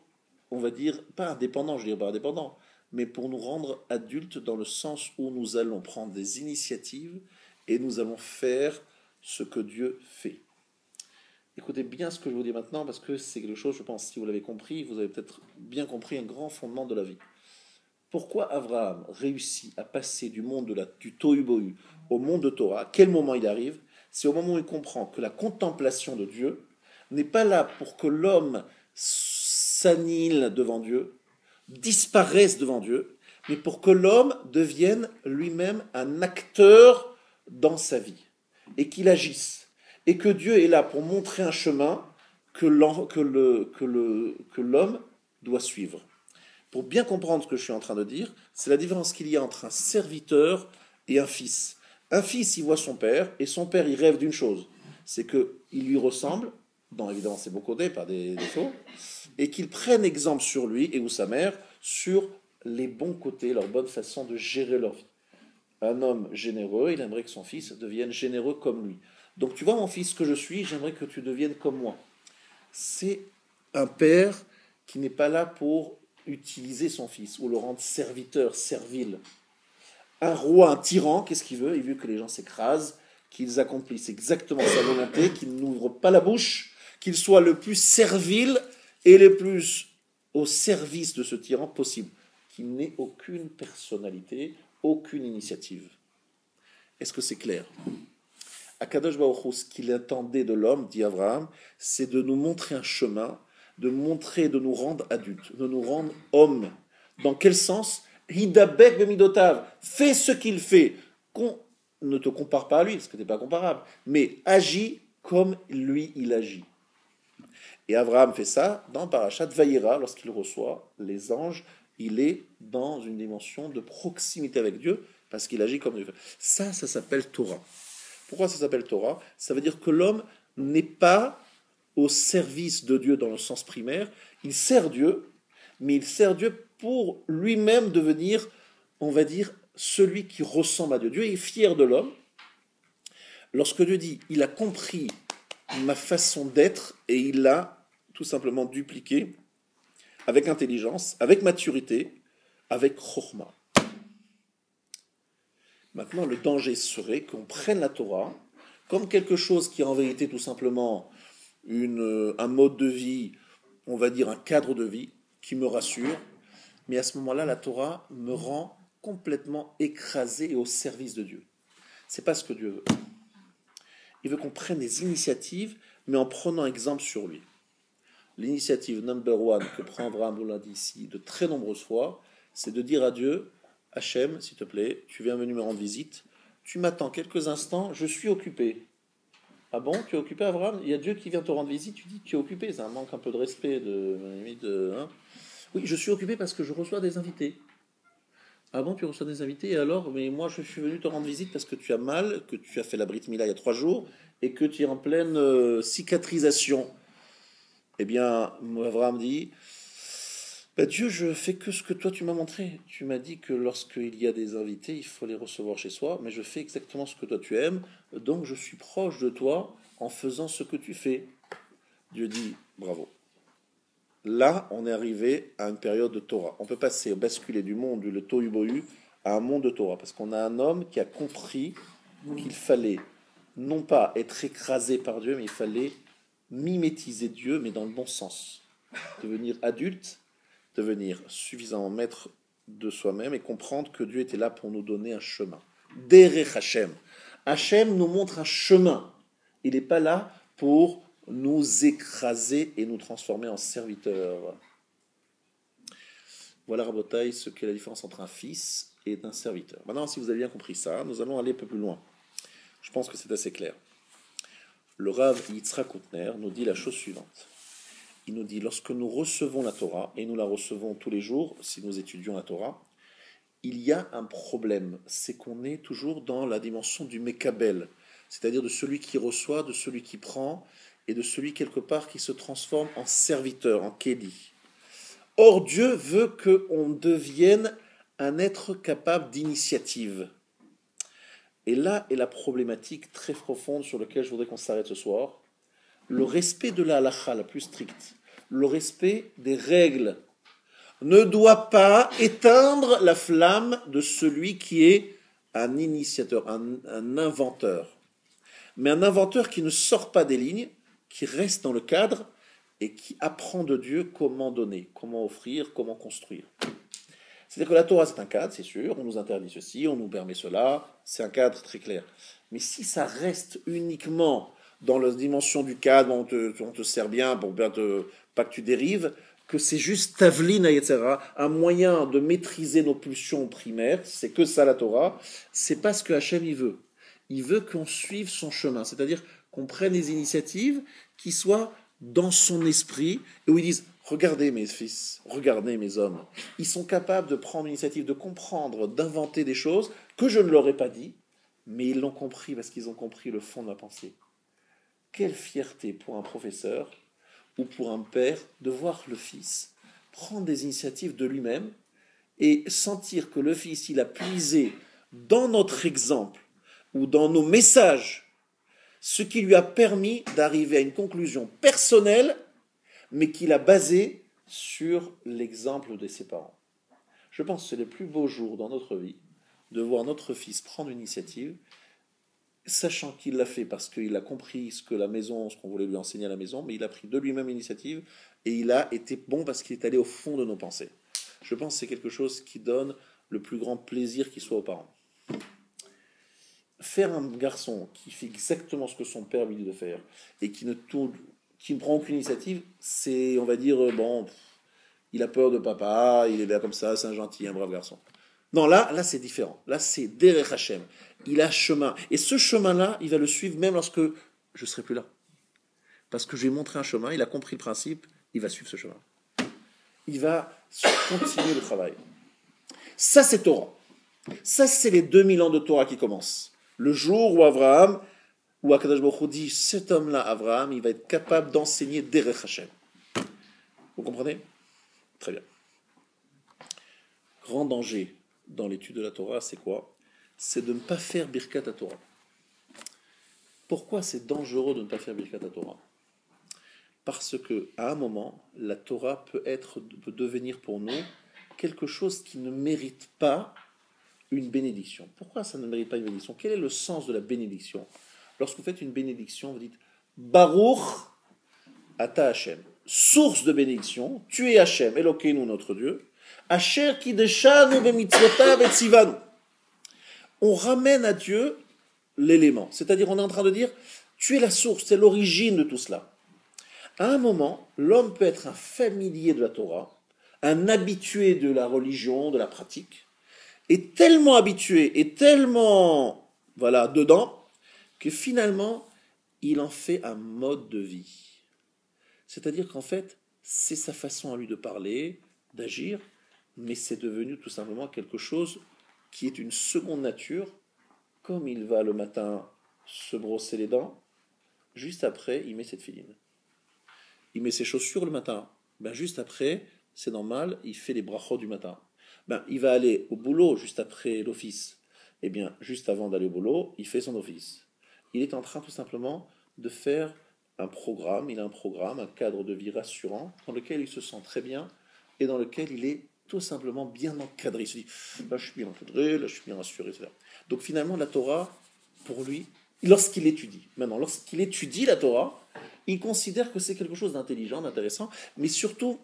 on va dire, pas indépendants, je dirais pas indépendants, mais pour nous rendre adultes dans le sens où nous allons prendre des initiatives et nous allons faire ce que Dieu fait. Écoutez bien ce que je vous dis maintenant, parce que c'est quelque chose, je pense, si vous l'avez compris, vous avez peut-être bien compris un grand fondement de la vie. Pourquoi Abraham réussit à passer du monde du Tohu Bohu au monde de Torah? À quel moment il arrive? C'est au moment où il comprend que la contemplation de Dieu n'est pas là pour que l'homme s'annihile devant Dieu, disparaisse devant Dieu, mais pour que l'homme devienne lui-même un acteur dans sa vie et qu'il agisse. Et que Dieu est là pour montrer un chemin que l'homme doit suivre. Pour bien comprendre ce que je suis en train de dire, c'est la différence qu'il y a entre un serviteur et un fils. Un fils, il voit son père, et son père, il rêve d'une chose, c'est qu'il lui ressemble, dans évidemment ses beaux côtés, pas des défauts, et qu'il prenne exemple sur lui et ou sa mère, sur les bons côtés, leur bonne façon de gérer leur vie. Un homme généreux, il aimerait que son fils devienne généreux comme lui. Donc tu vois mon fils que je suis, j'aimerais que tu deviennes comme moi. C'est un père qui n'est pas là pour utiliser son fils ou le rendre serviteur, servile. Un roi, un tyran, qu'est-ce qu'il veut? Il veut que les gens s'écrasent, qu'ils accomplissent exactement sa volonté, qu'ils n'ouvrent pas la bouche, qu'ils soient le plus servile et le plus au service de ce tyran possible, qu'il n'ait aucune personnalité, aucune initiative. Est-ce que c'est clair? Akadosh Baruch Hu, ce qu'il attendait de l'homme, dit Abraham, c'est de nous montrer un chemin, de nous rendre adultes, de nous rendre hommes. Dans quel sens? Hidabek bemidotav, fais ce qu'il fait. Ne te compare pas à lui, parce que tu n'es pas comparable, mais agis comme lui, il agit. Et Abraham fait ça dans Parashat Vayera, lorsqu'il reçoit les anges il est dans une dimension de proximité avec Dieu, parce qu'il agit comme Dieu. Ça s'appelle Torah. Pourquoi ça s'appelle Torah? Ça veut dire que l'homme n'est pas au service de Dieu dans le sens primaire, il sert Dieu, mais il sert Dieu pour lui-même devenir, on va dire, celui qui ressemble à Dieu. Dieu est fier de l'homme. Lorsque Dieu dit, il a compris ma façon d'être et il l'a tout simplement dupliqué avec intelligence, avec maturité, avec chokhmah. Maintenant, le danger serait qu'on prenne la Torah comme quelque chose qui est en vérité tout simplement un mode de vie, on va dire un cadre de vie qui me rassure, mais à ce moment-là, la Torah me rend complètement écrasé et au service de Dieu. C'est pas ce que Dieu veut. Il veut qu'on prenne des initiatives, mais en prenant exemple sur lui. L'initiative number one que prend Abraham, on l'a dit ici de très nombreuses fois, c'est de dire à Dieu, Hachem, s'il te plaît, tu viens venir me rendre visite, tu m'attends quelques instants, je suis occupé. Ah bon, tu es occupé, Abraham? Il y a Dieu qui vient te rendre visite, tu dis tu es occupé, ça manque un peu de respect, hein. Oui, je suis occupé parce que je reçois des invités. Ah bon, tu reçois des invités, et alors? Mais moi, je suis venu te rendre visite parce que tu as mal, que tu as fait la Brit Mila il y a 3 jours, et que tu es en pleine cicatrisation. Eh bien, Abraham dit, Dieu, je fais que ce que toi tu m'as montré. Tu m'as dit que lorsqu'il y a des invités, il faut les recevoir chez soi, mais je fais exactement ce que toi tu aimes, donc je suis proche de toi en faisant ce que tu fais. Dieu dit, bravo. Là, on est arrivé à une période de Torah. On peut passer, basculer du monde du tohu bohu à un monde de Torah, parce qu'on a un homme qui a compris qu'il fallait non pas être écrasé par Dieu, mais il fallait mimétiser Dieu, mais dans le bon sens. Devenir adulte, devenir suffisamment maître de soi-même et comprendre que Dieu était là pour nous donner un chemin. Derech Hashem. Hashem nous montre un chemin. Il n'est pas là pour nous écraser et nous transformer en serviteurs. Voilà, Rabotai, ce qu'est la différence entre un fils et un serviteur. Maintenant, si vous avez bien compris ça, nous allons aller un peu plus loin. Je pense que c'est assez clair. Le Rav Yitzhak Koutner nous dit la chose suivante. Il nous dit, lorsque nous recevons la Torah, et nous la recevons tous les jours, si nous étudions la Torah, il y a un problème, c'est qu'on est toujours dans la dimension du Mekabel, c'est-à-dire de celui qui reçoit, de celui qui prend, et de celui quelque part qui se transforme en serviteur, en Kéli. Or, Dieu veut qu'on devienne un être capable d'initiative. Et là est la problématique très profonde sur laquelle je voudrais qu'on s'arrête ce soir. Le respect de la halakha la plus stricte, le respect des règles, ne doit pas éteindre la flamme de celui qui est un initiateur, un inventeur. Mais un inventeur qui ne sort pas des lignes, qui reste dans le cadre et qui apprend de Dieu comment donner, comment offrir, comment construire. C'est-à-dire que la Torah, c'est un cadre, c'est sûr, on nous interdit ceci, on nous permet cela, c'est un cadre très clair. Mais si ça reste uniquement dans la dimension du cadre, on te sert bien pour bien pas que tu dérives, que c'est juste tavlin, etc., un moyen de maîtriser nos pulsions primaires, c'est que ça la Torah, c'est pas ce que Hachem il veut. Il veut qu'on suive son chemin, c'est-à-dire qu'on prenne des initiatives qui soient dans son esprit, et où ils disent, regardez mes fils, regardez mes hommes, ils sont capables de prendre l'initiative, de comprendre, d'inventer des choses que je ne leur ai pas dit, mais ils l'ont compris parce qu'ils ont compris le fond de ma pensée. Quelle fierté pour un professeur ou pour un père de voir le fils prendre des initiatives de lui-même et sentir que le fils, il a puisé dans notre exemple ou dans nos messages ce qui lui a permis d'arriver à une conclusion personnelle, mais qu'il a basée sur l'exemple de ses parents. Je pense que c'est le plus beau jour dans notre vie de voir notre fils prendre une initiative, sachant qu'il l'a fait parce qu'il a compris ce qu'on voulait lui enseigner à la maison, mais il a pris de lui-même l'initiative et il a été bon parce qu'il est allé au fond de nos pensées. Je pense que c'est quelque chose qui donne le plus grand plaisir qui soit aux parents. Faire un garçon qui fait exactement ce que son père lui dit de faire et qui ne prend aucune initiative, c'est, on va dire, il a peur de papa, il est là comme ça, c'est un gentil, un brave garçon. Non, là c'est différent. Là, c'est Derech Hashem. Il a chemin. Et ce chemin-là, il va le suivre même lorsque je ne serai plus là. Parce que je lui ai montré un chemin, il a compris le principe, il va suivre ce chemin. il va continuer le travail. Ça, c'est Torah. Ça, c'est les 2000 ans de Torah qui commencent. Le jour où Abraham, où Akadosh Baruch Hu dit, cet homme-là, Abraham, il va être capable d'enseigner Derech Hashem. Vous comprenez? Très bien. Grand danger dans l'étude de la Torah, c'est quoi? C'est de ne pas faire Birkat Torah. Pourquoi c'est dangereux de ne pas faire Birkat Torah? Parce que à un moment, la Torah peut devenir pour nous quelque chose qui ne mérite pas une bénédiction. Pourquoi ça ne mérite pas une bénédiction? Quel est le sens de la bénédiction? Lorsque vous faites une bénédiction, vous dites Baruch Ata Hashem, source de bénédiction, tu es Hashem, Elokeinu notre Dieu, Asher Kideshanu bemitzvotav et tzivanu. On ramène à Dieu l'élément, c'est-à-dire on est en train de dire tu es la source, c'est l'origine de tout cela. À un moment, l'homme peut être un familier de la Torah, un habitué de la religion, de la pratique, et tellement habitué, et tellement dedans, que finalement, il en fait un mode de vie. C'est-à-dire qu'en fait, c'est sa façon à lui de parler, d'agir, mais c'est devenu tout simplement quelque chose qui est une seconde nature, comme il va le matin se brosser les dents, juste après, il met cette filine. Il met ses chaussures le matin. Juste après, c'est normal, il fait les brachot du matin. Il va aller au boulot juste après l'office. Juste avant d'aller au boulot, il fait son office. Il est en train tout simplement de faire un programme. Il a un programme, un cadre de vie rassurant, dans lequel il se sent très bien et dans lequel il est tout simplement bien encadré. Il se dit, là je suis bien encadré, là je suis bien rassuré, etc. Donc finalement, la Torah, pour lui, lorsqu'il étudie la Torah, il considère que c'est quelque chose d'intelligent, d'intéressant, mais surtout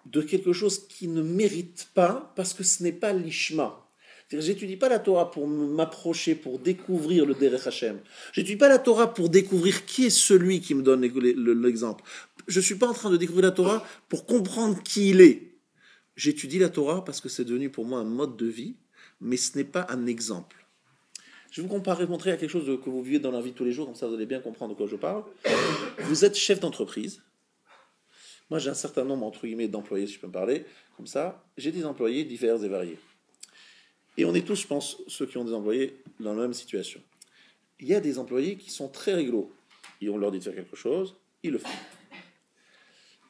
de quelque chose qui ne mérite pas, parce que ce n'est pas l'ishma. C'est-à-dire, j'étudie pas la Torah pour m'approcher, pour découvrir le Derech Hashem. J'étudie pas la Torah pour découvrir qui est celui qui me donne l'exemple. Je suis pas en train de découvrir la Torah pour comprendre qui il est. J'étudie la Torah parce que c'est devenu pour moi un mode de vie, mais ce n'est pas un exemple. Je vais vous montrer à quelque chose que vous vivez dans la vie de tous les jours, comme ça vous allez bien comprendre de quoi je parle. Vous êtes chef d'entreprise. Moi, j'ai un certain nombre, entre guillemets, d'employés, si je peux me parler, comme ça. J'ai des employés divers et variés. Et on est tous, je pense, ceux qui ont des employés dans la même situation. Il y a des employés qui sont très rigolos. Et on leur dit de faire quelque chose, ils le font.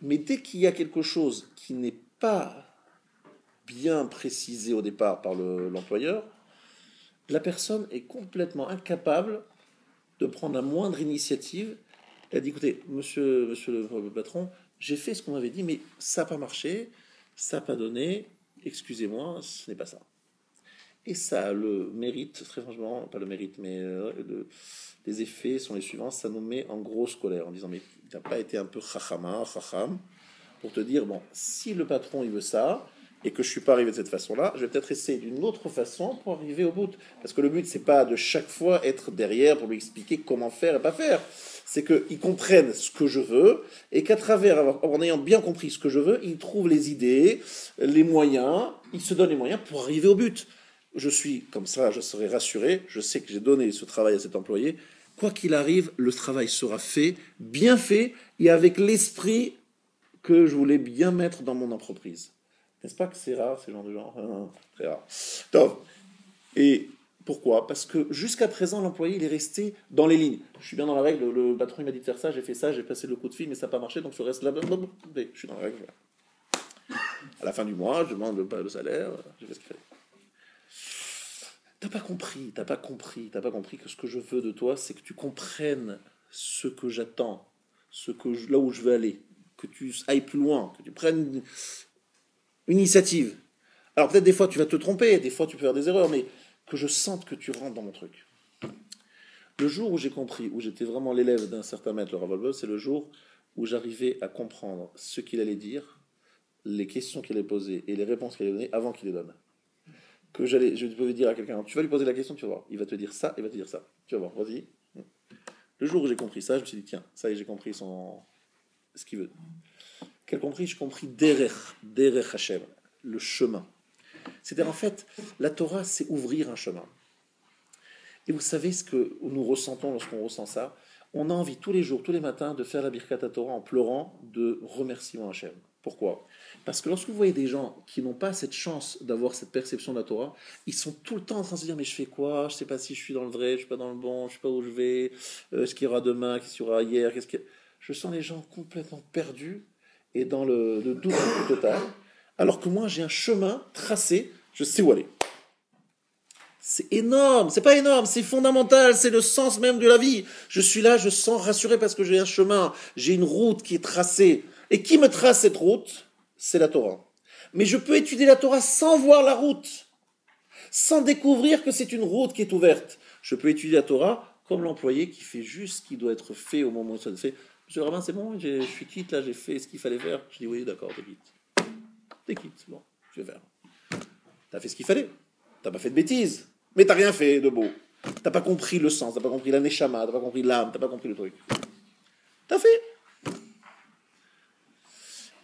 Mais dès qu'il y a quelque chose qui n'est pas bien précisé au départ par l'employeur, la personne est complètement incapable de prendre la moindre initiative. Elle dit, écoutez, monsieur le patron, j'ai fait ce qu'on m'avait dit, mais ça n'a pas marché, ça n'a pas donné, excusez-moi, ce n'est pas ça. Et ça a le mérite, très franchement, pas le mérite, mais les effets sont les suivants, ça nous met en grosse colère, en disant, mais tu n'as pas été un peu chacham, pour te dire, bon, si le patron il veut ça, et que je ne suis pas arrivé de cette façon-là, je vais peut-être essayer d'une autre façon pour arriver au bout. Parce que le but, c'est pas de chaque fois être derrière pour lui expliquer comment faire et pas faire. C'est qu'ils comprennent ce que je veux, et qu'à travers, en ayant bien compris ce que je veux, ils trouvent les idées, les moyens, ils se donnent les moyens pour arriver au but. Je suis comme ça, je serai rassuré, je sais que j'ai donné ce travail à cet employé. Quoi qu'il arrive, le travail sera fait, bien fait, et avec l'esprit que je voulais bien mettre dans mon entreprise. N'est-ce pas que c'est rare, ces genres de gens? Très rare. Donc, et pourquoi? Parce que jusqu'à présent, l'employé, il est resté dans les lignes. Je suis bien dans la règle, le patron il m'a dit de faire ça, j'ai fait ça, j'ai passé le coup de fil, mais ça n'a pas marché, donc je reste là. Je suis dans la règle. À la fin du mois, je demande le salaire, j'ai fait ce qu'il fallait. T'as pas compris que ce que je veux de toi, c'est que tu comprennes ce que j'attends, là où je veux aller, que tu ailles plus loin, que tu prennes une initiative. Alors peut-être des fois tu vas te tromper, des fois tu peux faire des erreurs, mais que je sente que tu rentres dans mon truc. Le jour où j'ai compris, où j'étais vraiment l'élève d'un certain maître, le Rav Wolbe, c'est le jour où j'arrivais à comprendre ce qu'il allait dire, les questions qu'il allait poser et les réponses qu'il allait donner avant qu'il les donne. Je pouvais dire à quelqu'un, tu vas lui poser la question, tu vas voir, il va te dire ça, il va te dire ça. Tu vas voir, vas-y. Le jour où j'ai compris ça, je me suis dit, tiens, ça y est, j'ai compris ce qu'il veut. J'ai compris Derech Hashem, le chemin. C'est-à-dire, en fait, la Torah, c'est ouvrir un chemin. Et vous savez ce que nous ressentons lorsqu'on ressent ça? On a envie tous les jours, tous les matins, de faire la Birkat Torah en pleurant de remerciement à Hachem. Pourquoi? Parce que lorsque vous voyez des gens qui n'ont pas cette chance d'avoir cette perception de la Torah, ils sont tout le temps en train de se dire mais je fais quoi? Je ne sais pas si je suis dans le vrai, je ne suis pas dans le bon, je ne sais pas où je vais, ce qu'il y aura demain, qu'est-ce qu'il y aura hier, Je sens les gens complètement perdus et dans le doute total, alors que moi j'ai un chemin tracé, je sais où aller. C'est énorme, c'est pas énorme, c'est fondamental, c'est le sens même de la vie. Je suis là, je sens rassuré parce que j'ai un chemin, j'ai une route qui est tracée. Et qui me trace cette route? C'est la Torah. Mais je peux étudier la Torah sans voir la route, sans découvrir que c'est une route qui est ouverte. Je peux étudier la Torah comme l'employé qui fait juste ce qui doit être fait au moment où ça se fait. Monsieur le rabbin, c'est bon, je suis quitte, là, j'ai fait ce qu'il fallait faire. Je dis oui, d'accord, t'es quitte. T'es quitte, c'est bon, je vais faire. T'as fait ce qu'il fallait. T'as pas fait de bêtises, mais t'as rien fait de beau. T'as pas compris le sens, t'as pas compris la neshama, t'as pas compris l'âme, t'as pas compris le truc. T'as fait.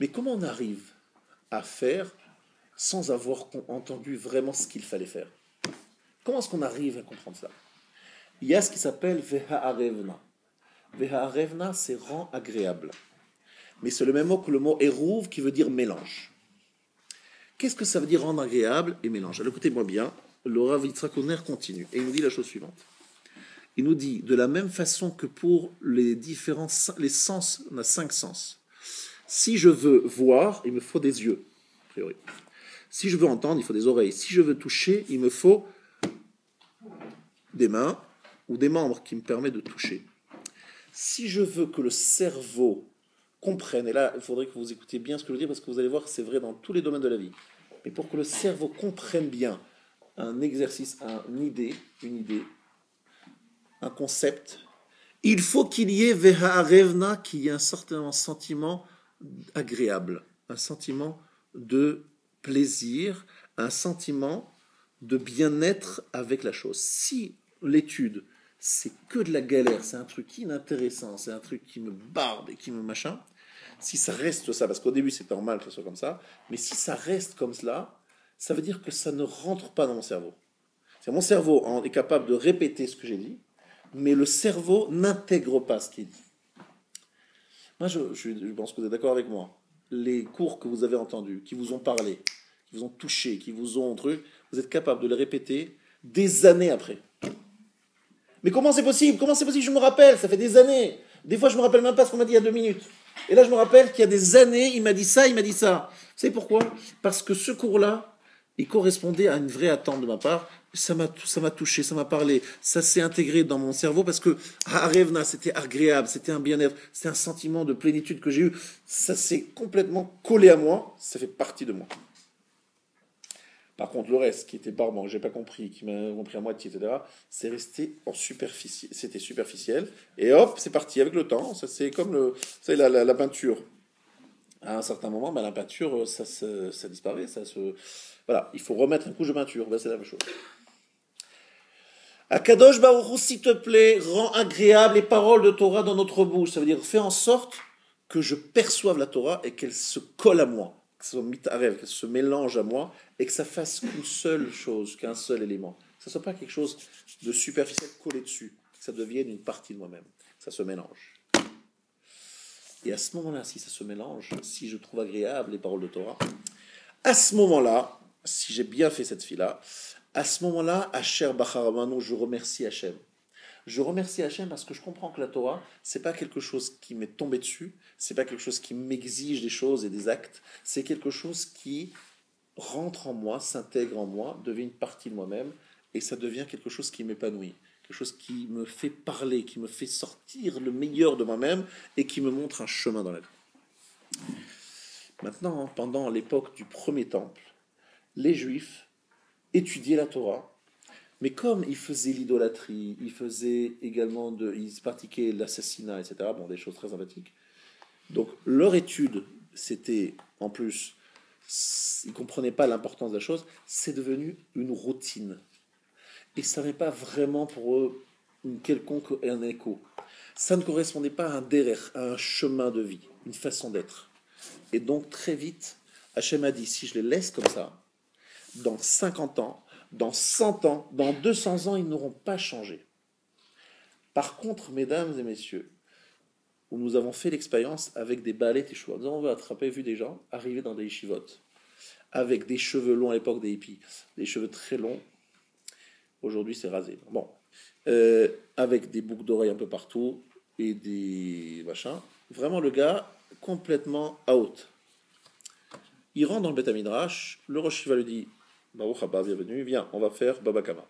Mais comment on arrive à faire sans avoir entendu vraiment ce qu'il fallait faire? Comment est-ce qu'on arrive à comprendre ça? Il y a ce qui s'appelle Veha'arevna. Veha'arevna, c'est rend agréable. Mais c'est le même mot que le mot Eruv qui veut dire mélange. Qu'est-ce que ça veut dire rendre agréable et mélange? Alors écoutez-moi bien, le Rav Yitzhak Oner continue et il nous dit la chose suivante. Il nous dit, de la même façon que pour les sens, on a 5 sens. Si je veux voir, il me faut des yeux, a priori. Si je veux entendre, il faut des oreilles. Si je veux toucher, il me faut des mains ou des membres qui me permettent de toucher. Si je veux que le cerveau comprenne, et là, il faudrait que vous écoutiez bien ce que je veux dire, parce que vous allez voir que c'est vrai dans tous les domaines de la vie. Mais pour que le cerveau comprenne bien un exercice, une idée, un concept, il faut qu'il y ait Veha'arevna, qu'il y ait un certain sentiment agréable, un sentiment de plaisir, un sentiment de bien-être avec la chose. Si l'étude, c'est que de la galère, c'est un truc inintéressant, c'est un truc qui me barbe et qui me machin, si ça reste ça, parce qu'au début c'est normal que ce soit comme ça, mais si ça reste comme cela, ça veut dire que ça ne rentre pas dans mon cerveau. Mon cerveau est capable de répéter ce que j'ai dit, mais le cerveau n'intègre pas ce qui est dit. Moi, je pense que vous êtes d'accord avec moi. Les cours que vous avez entendus, qui vous ont parlé, qui vous ont touché, qui vous ont truc, vous êtes capable de les répéter des années après. Mais comment c'est possible? Comment c'est possible? Je me rappelle, ça fait des années. Des fois, je me rappelle même pas ce qu'on m'a dit il y a 2 minutes. Et là, je me rappelle qu'il y a des années, il m'a dit ça, il m'a dit ça. Vous savez pourquoi? Parce que ce cours-là, il correspondait à une vraie attente de ma part. Ça m'a touché, ça m'a parlé, ça s'est intégré dans mon cerveau parce que Arevna, c'était agréable, c'était un bien-être, c'était un sentiment de plénitude que j'ai eu. Ça s'est complètement collé à moi, ça fait partie de moi. Par contre, le reste, qui était barbant, que j'ai pas compris, qui m'a compris à moitié, etc., c'est resté en superficie, c'était superficiel. Et hop, c'est parti avec le temps. Ça, c'est comme la peinture. À un certain moment, la peinture, ça disparaît, voilà, il faut remettre une couche de peinture. C'est la même chose. Akadosh Baruch Hu, s'il te plaît, rend agréable les paroles de Torah dans notre bouche. Ça veut dire, fais en sorte que je perçoive la Torah et qu'elle se colle à moi, qu'elle se mélange à moi et que ça fasse qu'une seule chose, qu'un seul élément. Que ça ne soit pas quelque chose de superficiel collé dessus, que ça devienne une partie de moi-même, que ça se mélange. Et à ce moment-là, si ça se mélange, si je trouve agréable les paroles de Torah, à ce moment-là, si j'ai bien fait cette fille-là, à ce moment-là, Asher Bacharamanu, je remercie Hachem. Je remercie Hachem parce que je comprends que la Torah, c'est pas quelque chose qui m'est tombé dessus, c'est pas quelque chose qui m'exige des choses et des actes, c'est quelque chose qui rentre en moi, s'intègre en moi, devient une partie de moi-même, et ça devient quelque chose qui m'épanouit, quelque chose qui me fait parler, qui me fait sortir le meilleur de moi-même, et qui me montre un chemin dans la vie. Maintenant, pendant l'époque du premier temple, les Juifs étudiaient la Torah, mais comme ils faisaient l'idolâtrie, ils faisaient également ils pratiquaient l'assassinat, etc., des choses très sympathiques. Donc leur étude, c'était en plus, ils ne comprenaient pas l'importance de la chose, c'est devenu une routine. Et ça n'est pas vraiment pour eux une quelconque un écho. Ça ne correspondait pas à un derer, à un chemin de vie, une façon d'être. Et donc très vite, Hachem a dit, si je les laisse comme ça, dans 50 ans, dans 100 ans, dans 200 ans, ils n'auront pas changé. Par contre, mesdames et messieurs, où nous avons fait l'expérience avec des balais Teshuvah. Nous avons vu des gens arriver dans des yeshivot, avec des cheveux longs à l'époque des hippies, des cheveux très longs. Aujourd'hui, c'est rasé. Bon. Avec des boucles d'oreilles un peu partout et des machins. Vraiment, le gars, complètement out. Il rentre dans le Beth Midrash, le Rosh Yeshiva lui dit Baruch haba, bienvenue, viens, on va faire Baba Kama.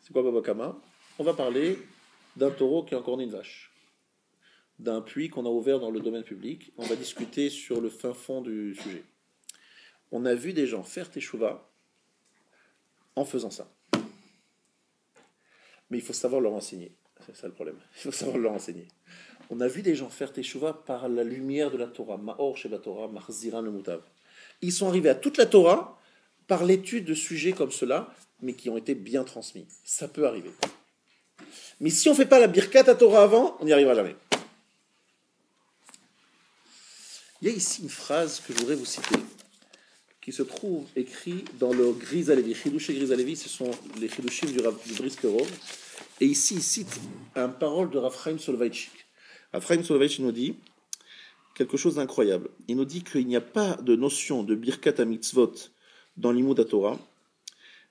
C'est quoi Baba Kama? On va parler d'un taureau qui a encore né une vache, d'un puits qu'on a ouvert dans le domaine public. On va discuter sur le fin fond du sujet. On a vu des gens faire Teshuvah en faisant ça. Mais il faut savoir leur enseigner. C'est ça le problème. Il faut savoir leur enseigner. On a vu des gens faire Teshuvah par la lumière de la Torah. Ma'or Sheba Torah, Mahziran le Mutav. Ils sont arrivés à toute la Torah par l'étude de sujets comme cela, mais qui ont été bien transmis. Ça peut arriver. Mais si on ne fait pas la Birkat à Torah avant, on n'y arrivera jamais. Il y a ici une phrase que je voudrais vous citer, qui se trouve écrit dans le Griz Alevi. Chidush et Griz Alevi, ce sont les Chidushim du Briskerov. Et ici, il cite une parole de Rav Chaim Soloveitchik. Rav Chaim Soloveitchik nous dit quelque chose d'incroyable. Il nous dit qu'il n'y a pas de notion de Birkat HaMitzvot dans l'Imoud HaTorah.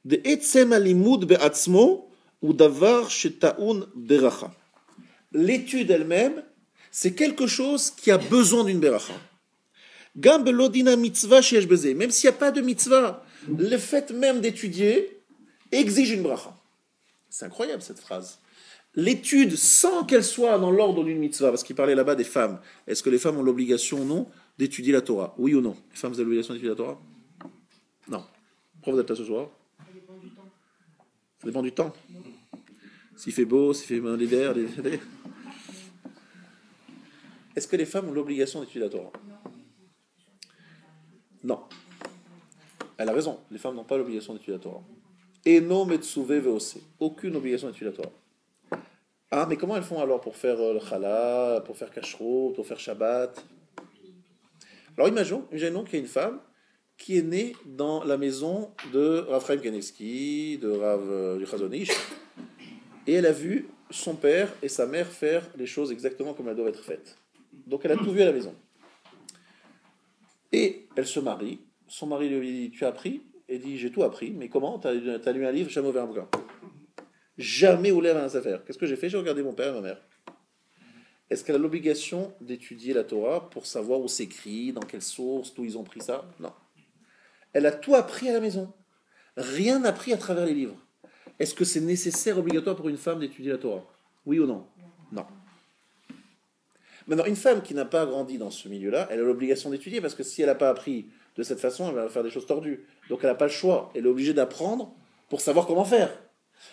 De Etzem HaLimud Be'atzmo ou Davar Shetaun Beracha. L'étude elle-même, c'est quelque chose qui a besoin d'une Beracha. Gam belodina mitzvah sheyesh beze. Même s'il n'y a pas de mitzvah, le fait même d'étudier exige une bracha. C'est incroyable cette phrase. L'étude, sans qu'elle soit dans l'ordre d'une mitzvah, parce qu'il parlait là-bas des femmes. Est-ce que les femmes ont l'obligation ou non d'étudier la Torah? Oui ou non? Les femmes ont l'obligation d'étudier la Torah? Non. Pourquoi vous êtes là ce soir? Ça dépend du temps. Ça dépend du temps. S'il fait beau, s'il fait l'hiver. Est-ce que les femmes ont l'obligation d'étudier la Torah? Non. Elle a raison. Les femmes n'ont pas l'obligation d'étudier la Torah. Et non metsuve veose. Aucune obligation d'étudier la Torah. Ah, mais comment elles font alors pour faire le challah, pour faire kashrut, pour faire Shabbat? Alors imaginons qu'il y a une femme qui est née dans la maison de Rav Chaim Kanievsky, de Rav du Chazon Ish, et elle a vu son père et sa mère faire les choses exactement comme elles doivent être faites. Donc elle a tout vu à la maison. Et elle se marie. Son mari lui dit « Tu as appris ?» Elle dit « J'ai tout appris. » Mais comment? T'as lu un livre, jamais ouvert un bouquin. Jamais ouvert un affaire. Qu'est-ce que j'ai fait? J'ai regardé mon père et ma mère. Est-ce qu'elle a l'obligation d'étudier la Torah pour savoir où c'est écrit, dans quelle source, d'où ils ont pris ça? Non. Elle a tout appris à la maison. Rien appris à travers les livres. Est-ce que c'est nécessaire, obligatoire pour une femme d'étudier la Torah? Oui ou non? Non. Maintenant, une femme qui n'a pas grandi dans ce milieu-là, elle a l'obligation d'étudier, parce que si elle n'a pas appris de cette façon, elle va faire des choses tordues. Donc elle n'a pas le choix. Elle est obligée d'apprendre pour savoir comment faire.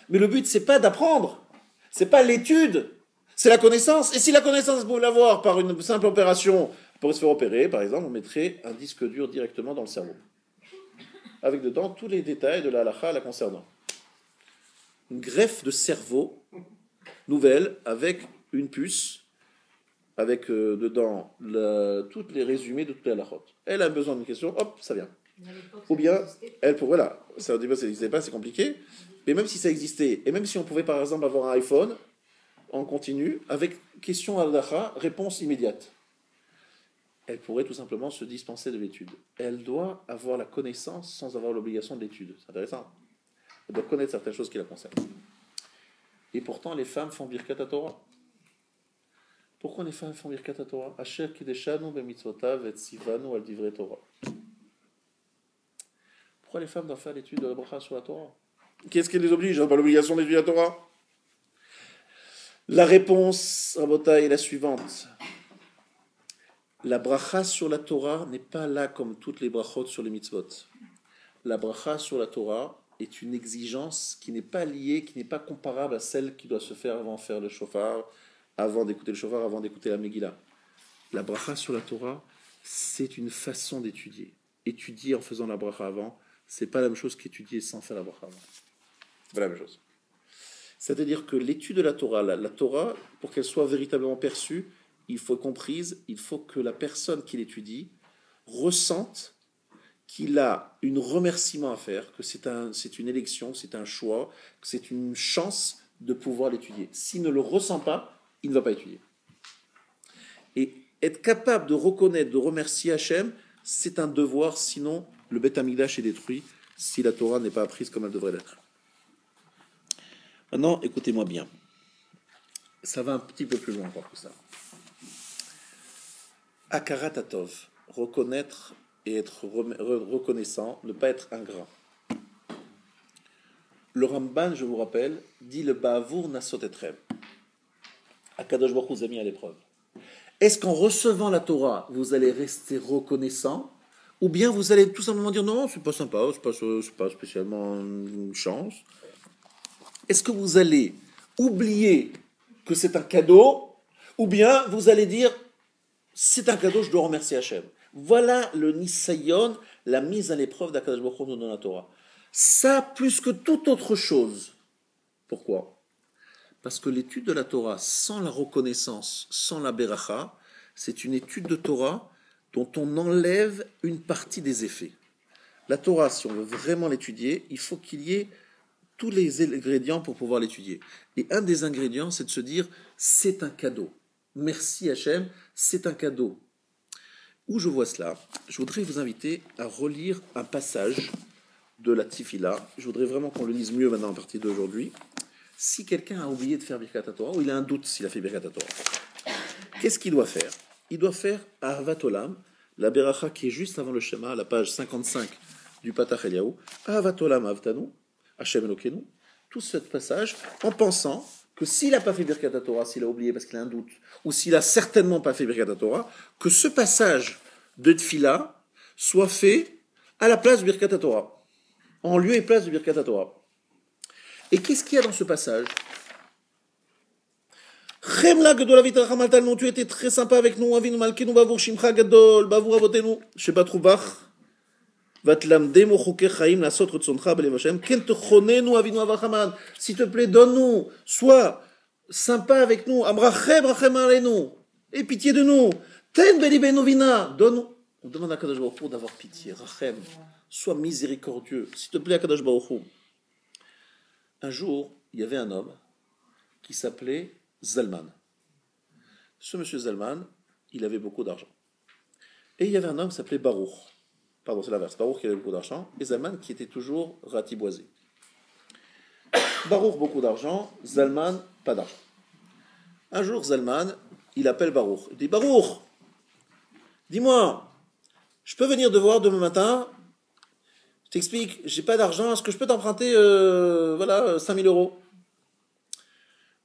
Mais le but, c'est pas d'apprendre. C'est pas l'étude. C'est la connaissance. Et si la connaissance, vous pouvez l'avoir par une simple opération, pour se faire opérer, par exemple, on mettrait un disque dur directement dans le cerveau. Avec dedans tous les détails de la halakha la concernant. Une greffe de cerveau nouvelle avec une puce, avec dedans toutes les résumés de toutes les halakhot. Elle a besoin d'une question, hop, ça vient. Ou bien, elle pourrait, voilà, ça n'existait pas, c'est compliqué, mais même si ça existait, et même si on pouvait par exemple avoir un iPhone, en continu, avec question halakha, réponse immédiate, elle pourrait tout simplement se dispenser de l'étude. Elle doit avoir la connaissance sans avoir l'obligation de l'étude. C'est intéressant. Elle doit connaître certaines choses qui la concernent. Et pourtant, les femmes font Birkat Torah. Pourquoi les femmes font Birkat Torah? Asher kideshanu bemitzvotav et sivanu al divrei Torah. Pourquoi les femmes doivent faire l'étude de la bracha sur la Torah? Qu'est-ce qui les oblige? Ils n'ont pas l'obligation d'étudier la Torah. La réponse, Rabotai, est la suivante. La bracha sur la Torah n'est pas là comme toutes les brachot sur les mitzvot. La bracha sur la Torah est une exigence qui n'est pas liée, qui n'est pas comparable à celle qui doit se faire avant de faire le shofar, avant d'écouter le shofar, avant d'écouter la Megillah. La bracha sur la Torah, c'est une façon d'étudier. Étudier en faisant la bracha avant, c'est pas la même chose qu'étudier sans faire la bracha avant. C'est pas la même chose. C'est-à-dire que l'étude de la Torah, la Torah, pour qu'elle soit véritablement perçue, il faut comprise, il faut que la personne qui l'étudie ressente qu'il a un remerciement à faire, que c'est une élection, c'est un choix, que c'est une chance de pouvoir l'étudier. S'il ne le ressent pas, il ne va pas étudier. Et être capable de reconnaître, de remercier Hachem, c'est un devoir, sinon le Beth Amikdash est détruit si la Torah n'est pas apprise comme elle devrait l'être. Maintenant, écoutez-moi bien. Ça va un petit peu plus loin encore que ça. Akarat Atov, reconnaître et être reconnaissant, ne pas être ingrat. Le Ramban, je vous rappelle, dit le Ba'avour Nasot Etrem. Akadosh Baruch Hu vous a mis à l'épreuve. Est-ce qu'en recevant la Torah, vous allez rester reconnaissant, ou bien vous allez tout simplement dire non, c'est pas sympa, c'est pas spécialement une chance. Est-ce que vous allez oublier que c'est un cadeau, ou bien vous allez dire c'est un cadeau, je dois remercier Hachem. Voilà le Nisayon, la mise à l'épreuve d'Akadosh Baruch Hu dans la Torah. Ça, plus que toute autre chose. Pourquoi ? Parce que l'étude de la Torah, sans la reconnaissance, sans la beracha, c'est une étude de Torah dont on enlève une partie des effets. La Torah, si on veut vraiment l'étudier, il faut qu'il y ait tous les ingrédients pour pouvoir l'étudier. Et un des ingrédients, c'est de se dire, c'est un cadeau. Merci Hachem, c'est un cadeau. Où je vois cela ? Je voudrais vous inviter à relire un passage de la Tifila. Je voudrais vraiment qu'on le lise mieux maintenant à partir d'aujourd'hui. Si quelqu'un a oublié de faire Birkat HaTorah, ou il a un doute s'il a fait Birkat HaTorah, qu'est-ce qu'il doit faire ? Il doit faire Ahavat Olam, la Beracha qui est juste avant le Shema, la page 55 du Patach Eliyahu. Ahavat Olam Avtanu, Hashem Elokeinu, tout ce passage, en pensant que s'il n'a pas fait Birkat HaTorah, s'il a oublié parce qu'il a un doute, ou s'il n'a certainement pas fait Birkat HaTorah, que ce passage de Tfila soit fait à la place du Birkat HaTorah, en lieu et place du Birkat HaTorah. Et qu'est-ce qu'il y a dans ce passage ? Chemla Gadol Avit Racham Altalnu, tu étais très sympa avec nous, Avinu Malkenu Bavour Shimcha Gadol, Bavour Avotenu, Sheba Trubach, Vatlamdemu Chokei Chaim Lasot Retzoncha Belev Hashem, Ken Techonenu Avinu Avachaman, s'il te plaît, donne-nous, sois sympa avec nous, Amrachem Rachem Aleinu, aie pitié de nous, Ten Belibenu Vina, donne-nous. On demande à Kadosh Baruch Hu d'avoir pitié, Rachem, sois miséricordieux, s'il te plaît, à Kadosh Baruch Hu. Un jour, il y avait un homme qui s'appelait Zalman. Ce monsieur Zalman, il avait beaucoup d'argent. Et il y avait un homme qui s'appelait Baruch. Pardon, c'est l'inverse. Baruch qui avait beaucoup d'argent, et Zalman qui était toujours ratiboisé. Baruch, beaucoup d'argent, Zalman, pas d'argent. Un jour, Zalman, il appelle Baruch. Il dit, Baruch, dis-moi, je peux venir te voir demain matin ? Je t'explique, j'ai pas d'argent, est-ce que je peux t'emprunter 5 000 euros ?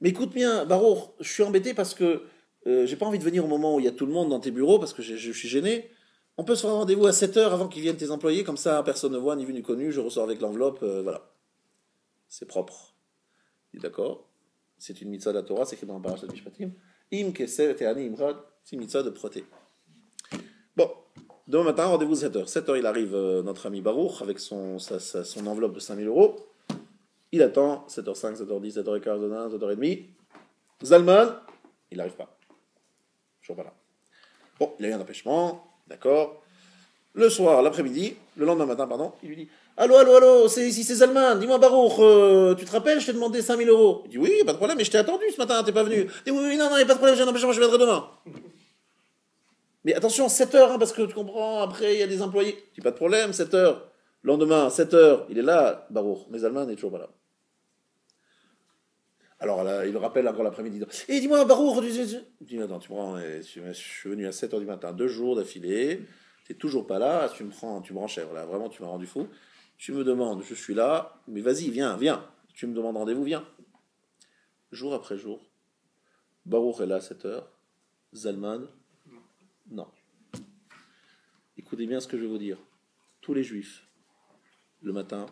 Mais écoute bien, Baruch, je suis embêté parce que j'ai pas envie de venir au moment où il y a tout le monde dans tes bureaux parce que je suis gêné. On peut se faire un rendez-vous à 7 heures avant qu'ils viennent tes employés, comme ça personne ne voit, ni vu ni connu, je ressors avec l'enveloppe, voilà. C'est propre. Il est d'accord ? C'est une mitzvah de la Torah, c'est écrit dans le Parashat Mishpatim. Im keser te'ani imrad, c'est une mitzvah de proté. Bon. Demain matin, rendez-vous 7h. 7h, il arrive, notre ami Baruch, avec son enveloppe de 5 000 euros. Il attend, 7h05, 7h10, 7h15, 7h30. Zalman, il n'arrive pas. Toujours pas là. Bon, il a eu un empêchement, d'accord. Le soir, l'après-midi, le lendemain matin, pardon, il lui dit « Allô, c'est Zalman, dis-moi Baruch, tu te rappelles, je t'ai demandé 5 000 euros. » Il dit « Oui, pas de problème, mais je t'ai attendu ce matin, t'es pas venu. » Il dit « Oui, non, il n'y a pas de problème, j'ai un empêchement, je viendrai demain. » Mais attention, 7 heures, hein, parce que tu comprends, après, il y a des employés. Je dis, pas de problème, 7 heures. Lendemain, 7 heures, il est là, Baruch. Mais Zalman n'est toujours pas là. Alors là, il le rappelle encore l'après-midi. Et dis-moi, Baruch, je dis, attends, tu me rends, je suis venu à 7 heures du matin, 2 jours d'affilée, tu n'es toujours pas là, tu me rends cher, là, vraiment, tu m'as rendu fou. Tu me demandes, je suis là, mais vas-y, viens. Tu me demandes rendez-vous, viens. Jour après jour, Baruch est là à 7 heures, Zalman, non. Écoutez bien ce que je vais vous dire. Tous les juifs, le matin,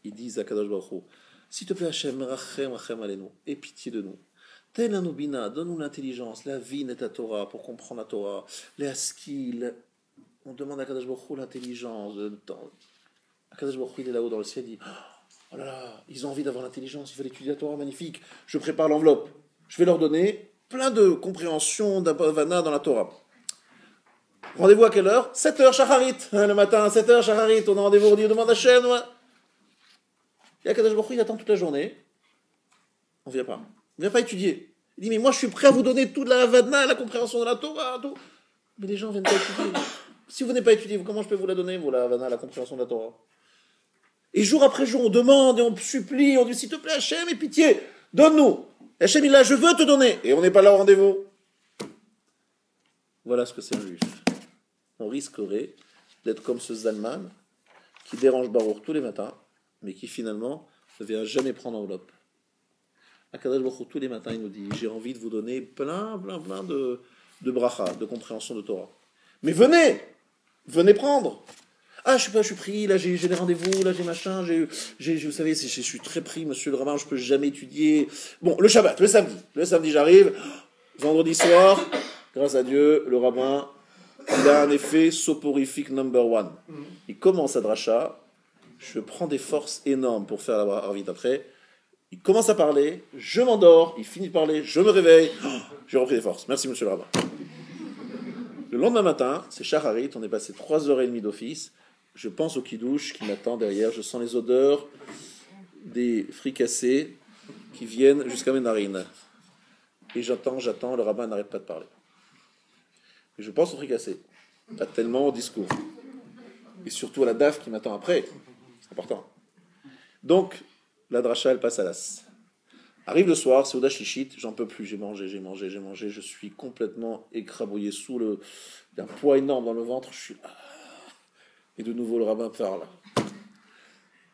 ils disent à Kadosh Baruch Hu, s'il te plaît Hachem, rachem aleinu, aie pitié de nous. Tel anubina, donne-nous l'intelligence, la vie n'est ta Torah, pour comprendre la Torah, les haskil. On demande à Kadosh Baruch Hu l'intelligence. Kadosh Baruch Hu, il est là-haut dans le ciel, il dit, oh là là, ils ont envie d'avoir l'intelligence, ils veulent étudier la Torah, magnifique. Je prépare l'enveloppe. Je vais leur donner plein de compréhension, d'avana dans la Torah. Rendez-vous à quelle heure ? 7h, Shacharit. Le matin, 7h, Shacharit. On a rendez-vous, on demande à Hachem. Et Akadosh Baruch Hu, il attend toute la journée. on ne vient pas. On ne vient pas étudier. Il dit, mais moi je suis prêt à vous donner toute la Havana, la compréhension de la Torah, tout. Mais les gens ne viennent pas étudier. Si vous venez pas étudier, comment je peux vous la donner, vous, la Havana, la compréhension de la Torah? Et jour après jour, on demande et on supplie, on dit, s'il te plaît, Hachem, aie pitié, donne-nous. Hachem, il a, je veux te donner. Et on n'est pas là au rendez-vous. Voilà ce que c'est un juif. On risquerait d'être comme ce Zalman qui dérange Baruch tous les matins, mais qui finalement ne vient jamais prendre enveloppe. Akadosh Baruch Hu, tous les matins, il nous dit, j'ai envie de vous donner plein de bracha, de compréhension de Torah. Mais venez prendre. Ah, je suis pris, là j'ai des rendez-vous, là j'ai machin, vous savez, je suis très pris, monsieur le rabbin, je peux jamais étudier. Bon, le Shabbat, le samedi j'arrive, vendredi soir, grâce à Dieu, le rabbin, il a un effet soporifique number one. Il commence à dracha, je prends des forces énormes pour faire la arvit après, il commence à parler, je m'endors, il finit de parler, je me réveille, j'ai repris des forces. Merci monsieur le rabbin. Le lendemain matin, c'est Shacharit, on est passé 3h30 d'office, je pense au kidouche qui m'attend derrière, je sens les odeurs des fricassés qui viennent jusqu'à mes narines. Et j'attends, le rabbin n'arrête pas de parler. Et je pense au fricassé, pas tellement au discours. Et surtout à la DAF qui m'attend après, c'est important. Donc, la dracha, elle passe à l'as. Arrive le soir, c'est Ouda Shlichit, j'en peux plus, j'ai mangé, je suis complètement écrabouillé sous un poids énorme dans le ventre, je suis... Et de nouveau, le rabbin parle.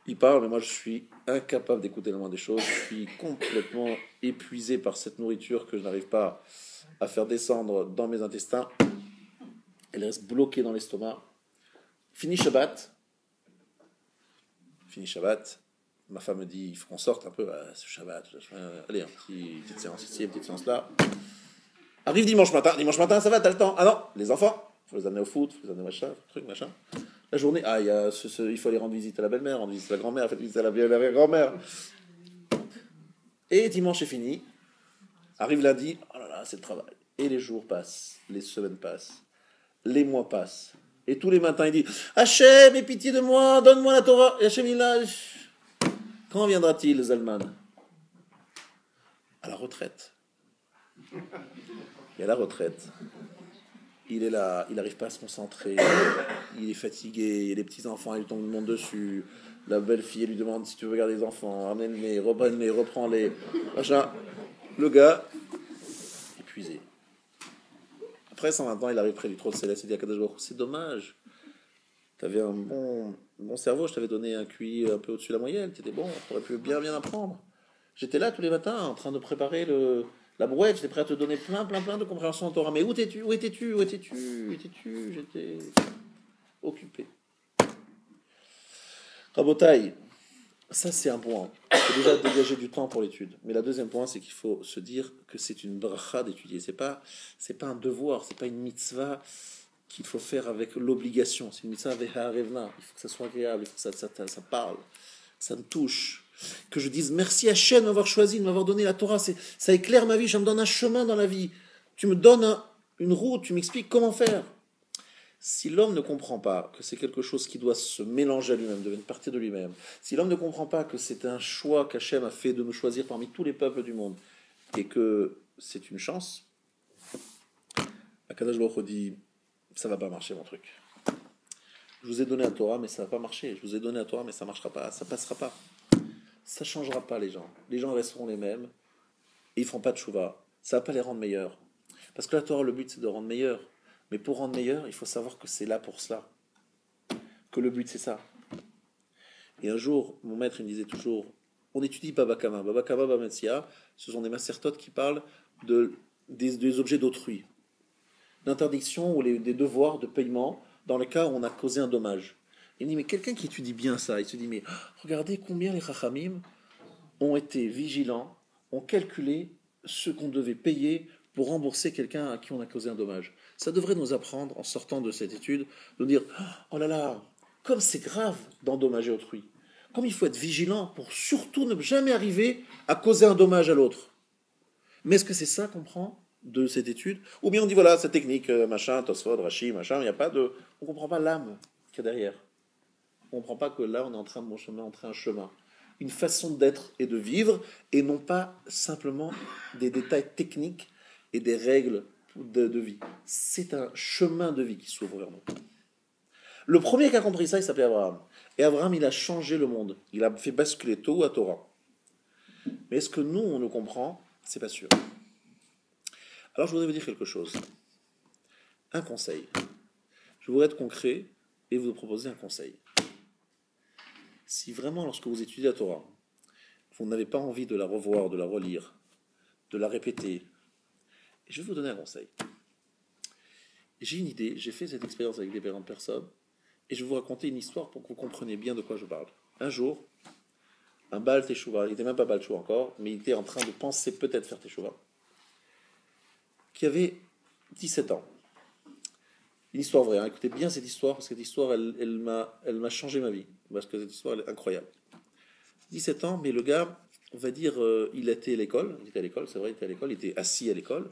Il parle, mais moi, je suis incapable d'écouter le moins des choses. Je suis complètement épuisé par cette nourriture que je n'arrive pas à faire descendre dans mes intestins. Elle reste bloquée dans l'estomac. Fini Shabbat. Ma femme me dit, il faut qu'on sorte un peu à ce Shabbat. Allez, petite séance ici, une petite séance là. Arrive dimanche matin, ça va, t'as le temps. Ah non, les enfants, il faut les amener au foot, il faut les amener au machin. La journée, il faut aller rendre visite à la belle-mère, rendre visite à la grand-mère, faire visite à la vieille-grand-mère. Et dimanche est fini. Arrive lundi, oh là là, c'est le travail. Et les jours passent, les semaines passent, les mois passent. Et tous les matins, il dit, Hachem, aie pitié de moi, donne-moi la Torah. Et Hachem, il a... Quand viendra-t-il, Zalman? À la retraite. Et à la retraite, il est là, il n'arrive pas à se concentrer, il est fatigué, les petits-enfants, ils tombent le monde dessus, la belle-fille, elle lui demande si tu veux garder les enfants, ramène-les, reprends-les, machin. Le gars, épuisé. Après 120 ans, il arrive près du trône céleste, il dit à Kadosh Baruch Hu, c'est dommage, tu avais un bon cerveau, je t'avais donné un QI un peu au-dessus de la moyenne, tu étais bon, tu aurais pu bien apprendre. J'étais là tous les matins en train de préparer la brouette, j'étais prêt à te donner plein de compréhension en Torah. Mais où étais-tu? J'étais occupé. Rabotaï, ça c'est un point. Il faut déjà dégager du temps pour l'étude. Mais la deuxième point, c'est qu'il faut se dire que c'est une bracha d'étudier. C'est pas un devoir, c'est pas une mitzvah qu'il faut faire avec l'obligation. C'est une mitzvah avec harevna. Il faut que ça soit agréable, il faut que ça parle, que ça me touche. Que je dise merci à Hachem de m'avoir choisi, de m'avoir donné la Torah, ça éclaire ma vie, ça me donne un chemin dans la vie. Tu me donnes une route, tu m'expliques comment faire. Si l'homme ne comprend pas que c'est quelque chose qui doit se mélanger à lui-même, devenir une partie de lui-même, si l'homme ne comprend pas que c'est un choix qu'Hachem a fait de nous choisir parmi tous les peuples du monde, et que c'est une chance, Akadosh Baruch Hu dit, ça va pas marcher mon truc. Je vous ai donné la Torah, mais ça va pas marcher. Je vous ai donné la Torah, mais ça marchera pas, ça passera pas. Ça ne changera pas les gens. Les gens resteront les mêmes et ils ne feront pas de chouva. Ça ne va pas les rendre meilleurs. Parce que la Torah, le but, c'est de rendre meilleurs. Mais pour rendre meilleurs, il faut savoir que c'est là pour cela. Que le but, c'est ça. Et un jour, mon maître, il me disait toujours, on étudie Baba Kama. Baba Kama, Baba Metzia, ce sont des macertotes qui parlent des objets d'autrui. D'interdiction ou des devoirs de paiement dans le cas où on a causé un dommage. Il me dit, mais quelqu'un qui étudie bien ça, il se dit, mais regardez combien les Chachamim ont été vigilants, ont calculé ce qu'on devait payer pour rembourser quelqu'un à qui on a causé un dommage. Ça devrait nous apprendre, en sortant de cette étude, de dire, oh là là, comme c'est grave d'endommager autrui, comme il faut être vigilant pour surtout ne jamais arriver à causer un dommage à l'autre. Mais est-ce que c'est ça qu'on prend de cette étude? Ou bien on dit, voilà, cette technique, machin, Tosfot, Rashi, machin, il n'y a pas de... On ne comprend pas l'âme qu'il y a derrière. On ne comprend pas que là, on est en train de entrer un chemin. une façon d'être et de vivre, et non pas simplement des détails techniques et des règles de vie. C'est un chemin de vie qui s'ouvre vers nous. Le premier qui a compris ça, il s'appelait Abraham. Et Abraham, il a changé le monde. Il a fait basculer Tohu à Torah. Mais est-ce que nous, on le comprend? C'est pas sûr. Alors, je voudrais vous dire quelque chose. Un conseil. Je voudrais être concret et vous proposer un conseil. Si vraiment, lorsque vous étudiez la Torah, vous n'avez pas envie de la revoir, de la relire, de la répéter, je vais vous donner un conseil. J'ai une idée, j'ai fait cette expérience avec différentes personnes, et je vais vous raconter une histoire pour que vous compreniez bien de quoi je parle. Un jour, un Baal Teshuvah, il n'était même pas Baal Teshuvah encore, mais il était en train de penser peut-être faire Teshuvah, qui avait 17 ans. Une histoire vraie, hein. Écoutez bien cette histoire, parce que cette histoire, elle m'a changé ma vie, parce que cette histoire, elle est incroyable. 17 ans, mais le gars, on va dire, il était à l'école, c'est vrai, il était à l'école, il était assis à l'école,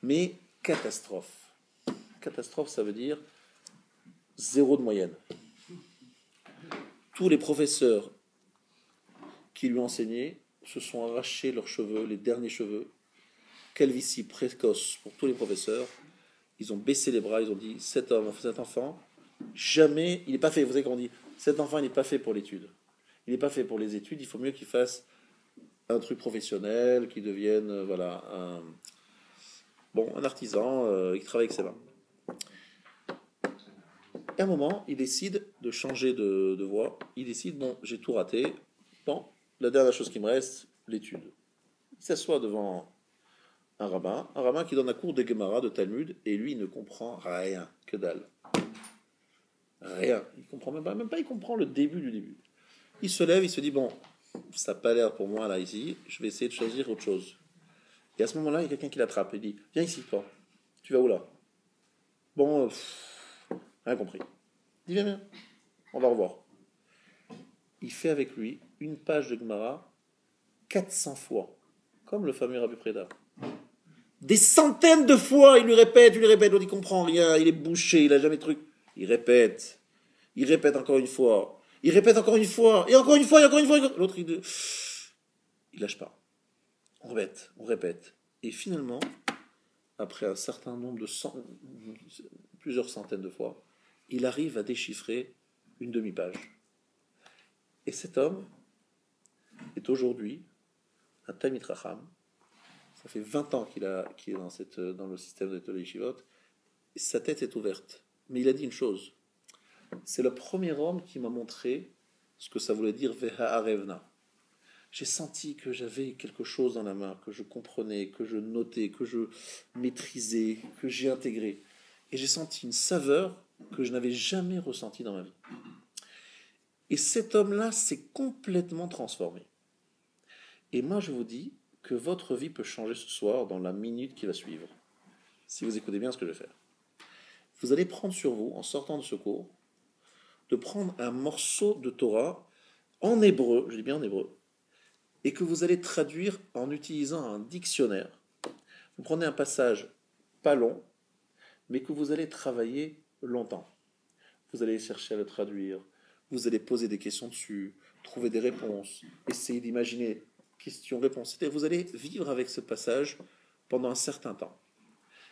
mais catastrophe. Catastrophe, ça veut dire 0 de moyenne. Tous les professeurs qui lui enseignaient se sont arrachés leurs cheveux, les derniers cheveux. Calvitie précoce pour tous les professeurs. Ils ont baissé les bras, ils ont dit cet enfant, jamais, il n'est pas fait. Vous savez comment on dit, cet enfant, il n'est pas fait pour l'étude. Il n'est pas fait pour les études, il faut mieux qu'il fasse un truc professionnel, qu'il devienne un artisan, qui travaille avec ses mains. Et à un moment, il décide de changer de voie. Il décide, bon, j'ai tout raté. Bon, la dernière chose qui me reste, l'étude. Il s'assoit devant un rabbin qui donne un cours de Gemara, de Talmud, et lui, il ne comprend rien, que dalle. Rien. Il comprend même pas, il comprend le début du début. Il se lève, il se dit, bon, ça n'a pas l'air pour moi là, ici, je vais essayer de choisir autre chose. Et à ce moment-là, il y a quelqu'un qui l'attrape et dit, viens ici, toi. Tu vas où là? Bon, rien compris. Il dit, viens, on va revoir. Il fait avec lui une page de Gemara 400 fois, comme le fameux Rabbi Preda. Des centaines de fois, il lui répète, l'autre il comprend rien, il est bouché, il a jamais de truc. Il répète encore une fois, il répète encore une fois, et encore une fois, et encore une fois. L'autre il lâche pas. On répète. Et finalement, après un certain nombre de plusieurs centaines de fois, il arrive à déchiffrer une demi-page. Et cet homme est aujourd'hui un Talmid Chacham. Ça fait 20 ans qu'il est dans le système de Tolei Yeshivot. Sa tête est ouverte. Mais il a dit une chose. C'est le premier homme qui m'a montré ce que ça voulait dire Veha Arevna. J'ai senti que j'avais quelque chose dans la main, que je comprenais, que je notais, que je maîtrisais, que j'ai intégré. Et j'ai senti une saveur que je n'avais jamais ressentie dans ma vie. Et cet homme-là s'est complètement transformé. Et moi, je vous dis que votre vie peut changer ce soir dans la minute qui va suivre. Si vous écoutez bien ce que je vais faire. Vous allez prendre sur vous, en sortant de ce cours, de prendre un morceau de Torah en hébreu, je dis bien en hébreu, et que vous allez traduire en utilisant un dictionnaire. Vous prenez un passage pas long, mais que vous allez travailler longtemps. Vous allez chercher à le traduire, vous allez poser des questions dessus, trouver des réponses, essayer d'imaginer questions-réponses. C'est-à-dire vous allez vivre avec ce passage pendant un certain temps,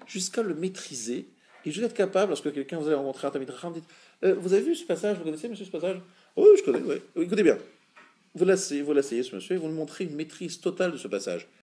jusqu'à le maîtriser. Et je vais être capable, lorsque quelqu'un vous allez rencontrer un Talmid Chacham, dites vous avez vu ce passage, vous connaissez monsieur ce passage? Oui, je connais, oui. Écoutez bien. Vous l'asseyez ce monsieur et vous lui montrez une maîtrise totale de ce passage.